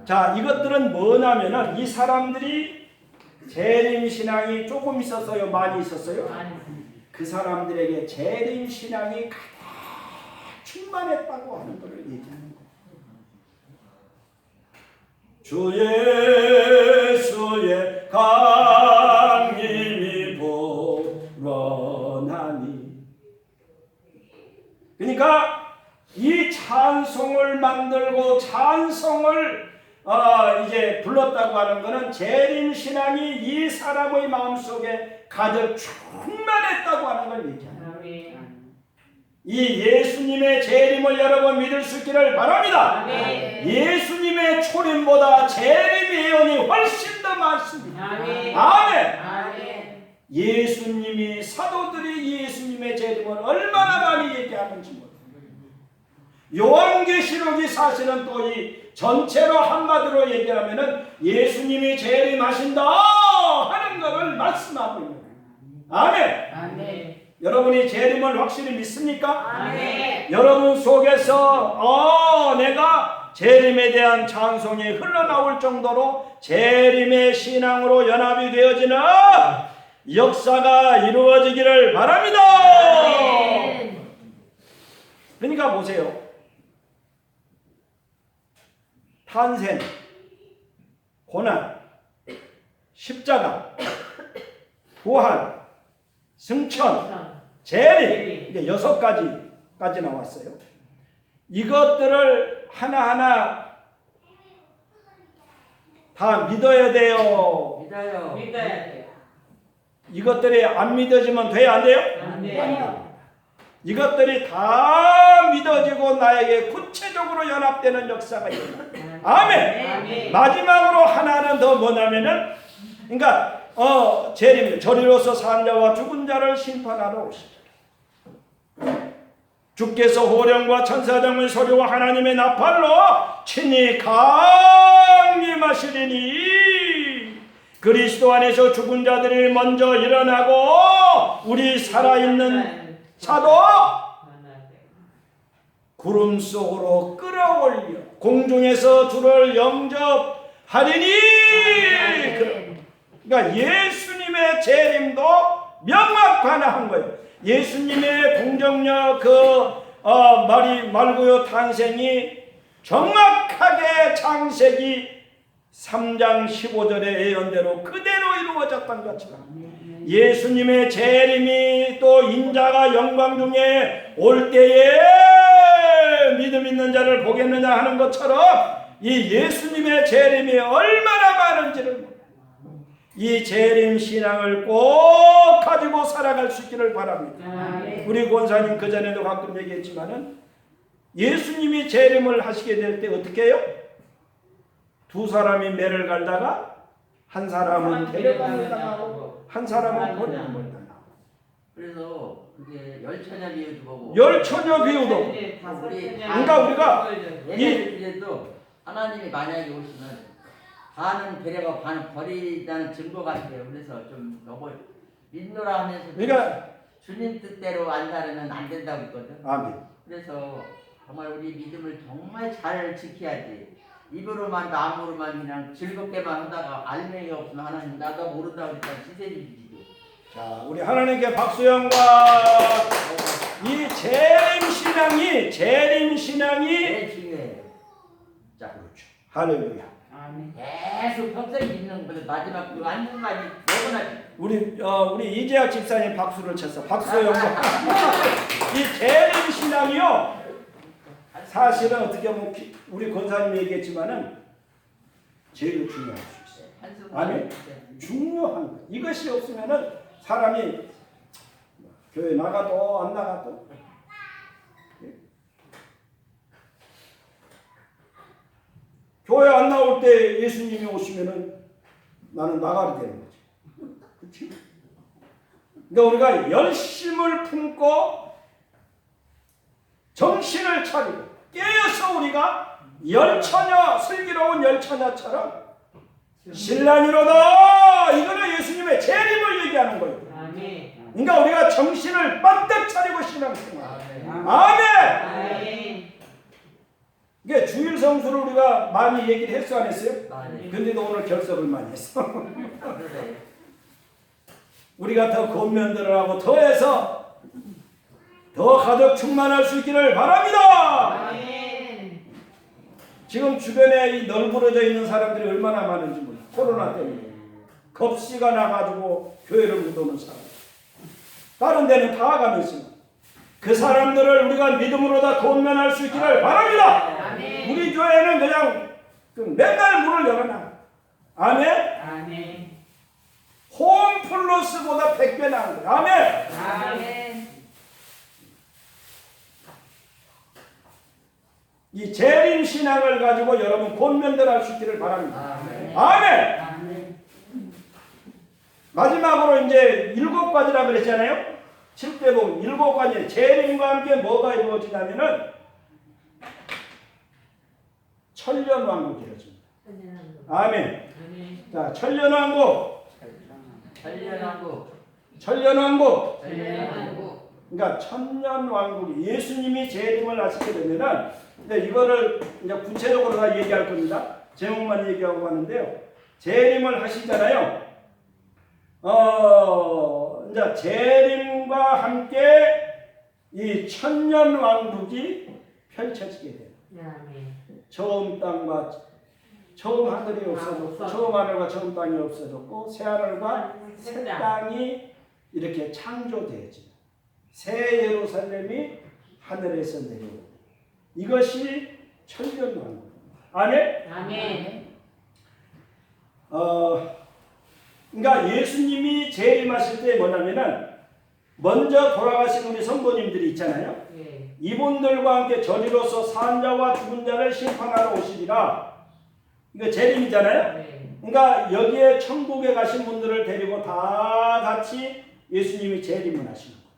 자, 이것들은 뭐냐면은 이 사람들이 재림 신앙이 조금 있었어요? 많이 있었어요? 그 사람들에게 재림 신앙이 가득 충만했다고 하는 것을 얘기하는 거예요. 주 예수의 강림이 불어나니. 그러니까 이 찬송을 만들고 찬송을 이제 불렀다고 하는 것은 재림 신앙이 이 사람의 마음속에 가득 충만했다고 하는 걸 얘기합니다. 이 예수님의 재림을 여러분 믿을 수 있기를 바랍니다. 예수님의 초림보다 재림의 예언이 훨씬 더 많습니다. 아멘. 예수님이, 사도들이 예수님의 재림을 얼마나 많이 얘기하는지 모릅니다. 요한계시록이 사실은 또 이 전체로 한마디로 얘기하면은 예수님이 재림하신다 하는 것을 말씀하고 있는 거예요. 아멘. 여러분이 재림을 확실히 믿습니까? 아멘. 여러분 속에서 내가 재림에 대한 찬송이 흘러나올 정도로 재림의 신앙으로 연합이 되어지는 역사가 이루어지기를 바랍니다. 아멘. 그러니까 보세요. 탄생, 고난, 십자가, 부활, 승천, 재림, 이게 6가지까지 나왔어요. 이것들을 하나하나 다 믿어야 돼요. 믿어요. 믿어야 돼요. 이것들이 안 믿어지면 돼요, 안 돼요? 안 돼요. 이것들이 다 믿어지고 나에게 구체적으로 연합되는 역사가 일어나. 아멘. 아멘. 마지막으로 하나는 더 뭐냐면은, 그러니까 재림, 저리로서 산 자와 죽은 자를 심판하러 오시죠. 주께서 호령과 천사장의 소리와 하나님의 나팔로 친히 강림하시리니 그리스도 안에서 죽은 자들이 먼저 일어나고 우리 살아있는 사도 구름 속으로 끌어올려 공중에서 주를 영접하리니. 그러니까 예수님의 재림도 명확한 거예요. 예수님의 동정녀 말고요 탄생이 정확하게 창세기 3장 15절의 예언대로 그대로 이루어졌던 것처럼 예수님의 재림이 또 인자가 영광 중에 올 때에 믿음 있는 자를 보겠느냐 하는 것처럼 이 예수님의 재림이 얼마나 많은지를 몰라요. 이 재림 신앙을 꼭 가지고 살아갈 수 있기를 바랍니다. 우리 권사님 그전에도 가끔 얘기했지만은 예수님이 재림을 하시게 될 때 어떻게 해요? 두 사람이 매를 갈다가 한 사람은 데려가는 당하고 한 사람은 버리는 당하고. 그래서 그게 열처녀 비유도 보고 열처녀 비유도. 그러니까 우리가 얘네들도 하나님이 만약에 오시면 반은 데려가 반은 버리다는 증거 같아요. 그래서 좀 너무 믿노라 하면서 그러니까 주님 뜻대로 안 살으면 안 된다고 했거든. 아멘. 그래서 정말 우리 믿음을 정말 잘 지켜야지. 입으로만 마음으로만 그냥 즐겁게만 하다가 알맹이가 없으면 하나님 나도 모른다고 그랬다 시세지지도. 자, 우리 하나님께 박수 영광. 이 재림 신앙이 제일 중요해요. 자, 그렇죠. 할렐루야. 계속 평생 믿는 거는 마지막 그 완전 말이 너무나 우리 이재학 집사님 박수를 쳤어. 박수 영광. 이 재림 신앙이요. 사실은 어떻게 보면 우리 권사님이 얘기했지만은 제일 중요할 수 있어요. 아멘. 중요한 거. 이것이 없으면은 사람이 교회 나가도 안 나가도 교회 안 나올 때 예수님이 오시면은 나는 나가야 되는 거지. 그렇지? 그러니까 우리가 열심을 품고 정신을 차리고 깨어서 우리가 열처녀, 슬기로운 열처녀처럼 신랑이로다. 이거는 예수님의 재림을 얘기하는 거예요. 그러니까 우리가 정신을 반짝 차리고 신앙생활. 아멘. 이게 주일 성수를 우리가 많이 얘기를 했어 안 했어요? 근데도 오늘 결석을 많이 했어. 우리가 더 권면들을 하고 더해서 더 가득 충만할 수 있기를 바랍니다. 지금 주변에 이 널브러져 있는 사람들이 얼마나 많은지 몰라. 코로나 때문에 겁시가 나가지고 교회를 못 오는 사람. 다른 데는 다 가면서 그 사람들을 우리가 믿음으로 다 권면할 수 있기를 바랍니다. 우리 교회는 그냥 맨날 문을 열어놔. 아멘. 홈 플러스보다 100배 나은 거야. 아멘. 이 재림 신앙을 가지고 여러분 권면들할 수 있기를 바랍니다. 아멘. 마지막으로 이제 7가지라 그랬잖아요. 7대 보면 7가지 재림과 함께 뭐가 이루어지냐면은 천년왕국이 이루어집니다. 아멘. 자, 천년왕국. 그러니까 천년왕국이 예수님이 재림을 하시게 되면은 이제 이거를 이제 구체적으로 다 얘기할 겁니다. 제목만 얘기하고 가는데요. 재림을 하시잖아요. 이제 재림과 함께 이 천년왕국이 펼쳐지게 돼요. 처음 땅과 처음 하늘이 없어졌고 처음 하늘과 처음 땅이 없어졌고 새 하늘과 새 땅이 이렇게 창조되어지는 새 예루살렘이 하늘에서 내려오고 이것이 천년왕국. 아멘. 아멘. 그러니까 예수님이 재림하실 때 뭐냐면은 먼저 돌아가신 우리 성도님들이 있잖아요. 예. 이분들과 함께 저리로서 산 자와 죽은 자를 심판하러 오시리라. 이거 재림이잖아요. 네. 그러니까 여기에 천국에 가신 분들을 데리고 다 같이 예수님이 재림을 하시는 거예요.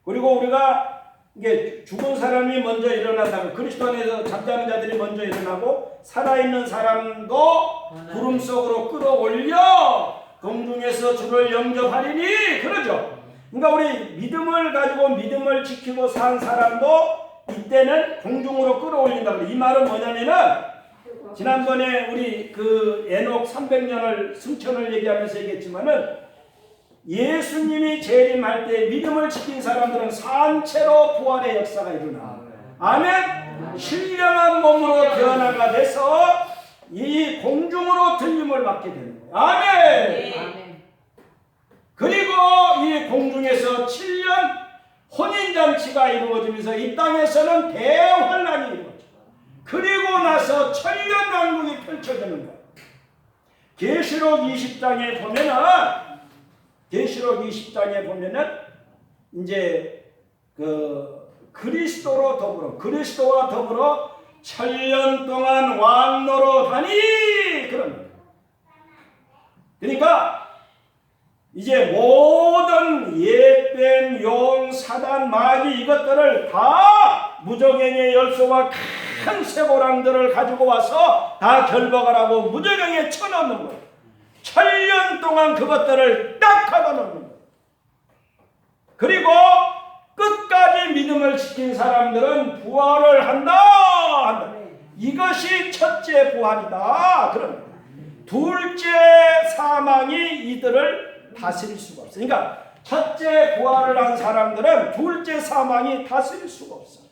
그리고 우리가 이게 죽은 사람이 먼저 일어난다고 그리스도 안에서 잠자는 자들이 먼저 일어나고 살아있는 사람도 구름 속으로 끌어올려 공중에서 주를 영접하리니 그러죠. 그러니까 우리 믿음을 가지고 믿음을 지키고 산 사람도 이때는 공중으로 끌어올린다. 이 말은 뭐냐면은 지난번에 우리 그 에녹 300년을 승천을 얘기하면서 얘기했지만은 예수님이 재림할 때 믿음을 지킨 사람들은 산채로 부활의 역사가 일어나. 아멘. 신령한 몸으로 태어나가 돼서 이 공중으로 들림을 받게 되는 거예요. 아멘. 아멘. 그리고 이 공중에서 7년 혼인잔치가 이루어지면서 이 땅에서는 대환란이 이루어져. 그리고 나서 천년왕국이 펼쳐지는 거예요. 계시록 20장에 보면은 이제 그 그리스도와 더불어 천년 동안 왕노릇하니 그럽니다. 그러니까 이제 모든 옛뱀, 용, 사단, 마귀 이것들을 다 무저갱의 열소와 큰 쇠고랑들을 가지고 와서 다 결박을 하고 무저갱에 쳐넣는 거예요. 천년 동안 그것들을 딱 가둬놓는 거예요. 그리고 끝까지 믿음을 지킨 사람들은 부활을 한다. 이것이 첫째 부활이다. 그럽니다. 둘째 사망이 이들을 다스릴 수가 없어요. 그러니까 첫째 부활을 한 사람들은 둘째 사망이 다스릴 수가 없어요.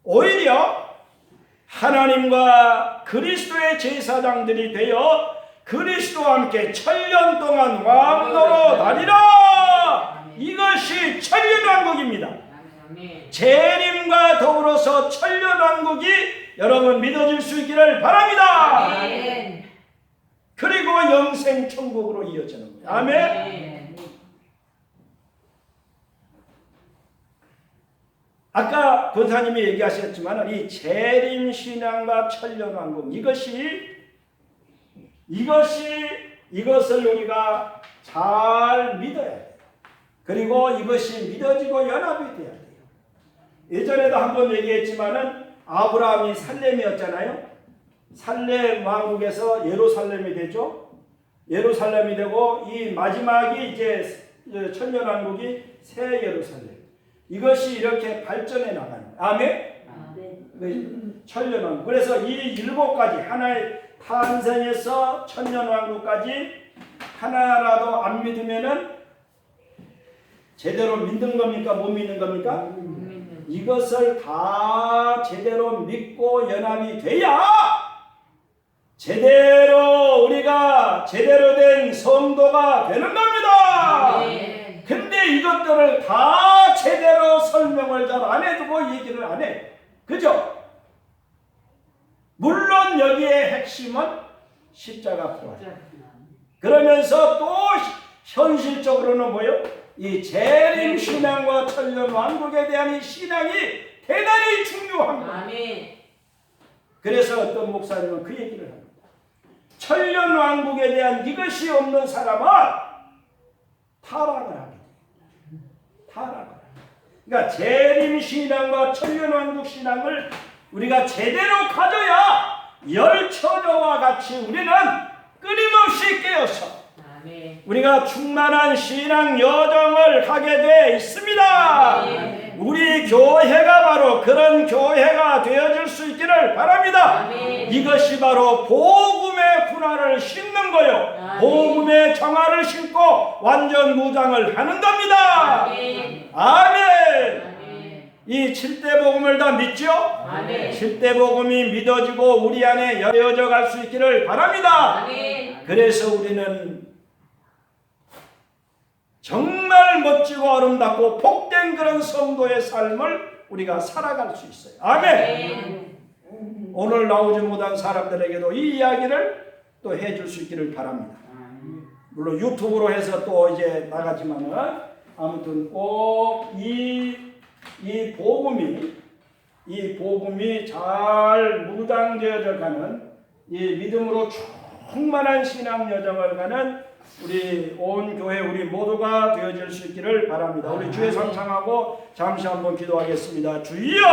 오히려 하나님과 그리스도의 제사장들이 되어 그리스도와 함께 천년 동안 왕노로 다니라. 이것이 천년왕국입니다. 재림과 더불어서 천년왕국이 여러분 믿어질 수 있기를 바랍니다. 아멘. 그리고 영생 천국으로 이어지는 거예요. 아멘. 아까 권사님이 얘기하셨지만 이 재림 신앙과 천년왕국 이것을 우리가 잘 믿어야 돼요. 그리고 이것이 믿어지고 연합이 돼야 돼요. 예전에도 한번 얘기했지만은 아브라함이 살렘이었잖아요. 살렘 왕국에서 예루살렘이 되죠. 예루살렘이 되고 이 마지막이 이제 천년왕국이 새 예루살렘. 이것이 이렇게 발전해 나가는 거예요. 아멘. 천년왕국. 그래서 이 7가지 하나의 탄생에서 천년왕국까지 하나라도 안 믿으면은 제대로 믿는 겁니까? 못 믿는 겁니까? 이것을 다 제대로 믿고 연합이 돼야 우리가 제대로 된 성도가 되는 겁니다. 근데 이것들을 다 제대로 설명을 잘 안 해두고 얘기를 안 해. 그죠? 물론 여기에 핵심은 십자가 부활. 그러면서 또 현실적으로는 뭐예요? 이 재림 신앙과 천년 왕국에 대한 이 신앙이 대단히 중요한 거예요. 아멘. 그래서 어떤 목사님은 그 얘기를 합니다. 천년 왕국에 대한 이것이 없는 사람은 타락을 하게 됩니다. 타락을. 그러니까 재림 신앙과 천년 왕국 신앙을 우리가 제대로 가져야 열처녀와 같이 우리는 끊임없이 깨어서 우리가 충만한 신앙 여정을 하게 되어 있습니다. 우리 교회가 바로 그런 교회가 되어질 수 있기를 바랍니다. 이것이 바로 복음의 분화를 심는 거요. 복음의 정화를 심고 완전 무장을 하는 겁니다. 아멘. 이 7대 복음을 다 믿죠? 아멘. 7대 복음이 믿어지고 우리 안에 되어져 갈 수 있기를 바랍니다. 아멘. 그래서 우리는 정말 멋지고 아름답고 복된 그런 성도의 삶을 우리가 살아갈 수 있어요. 아멘. 오늘 나오지 못한 사람들에게도 이 이야기를 또 해줄 수 있기를 바랍니다. 물론 유튜브로 해서 또 이제 나가지만은 아무튼 꼭 이 복음이 잘 무장되어져 가는 이 믿음으로 충만한 신앙 여정을 가는 우리 온 교회 우리 모두가 되어질 수 있기를 바랍니다. 우리 주의 상상하고 잠시 한번 기도하겠습니다. 주여!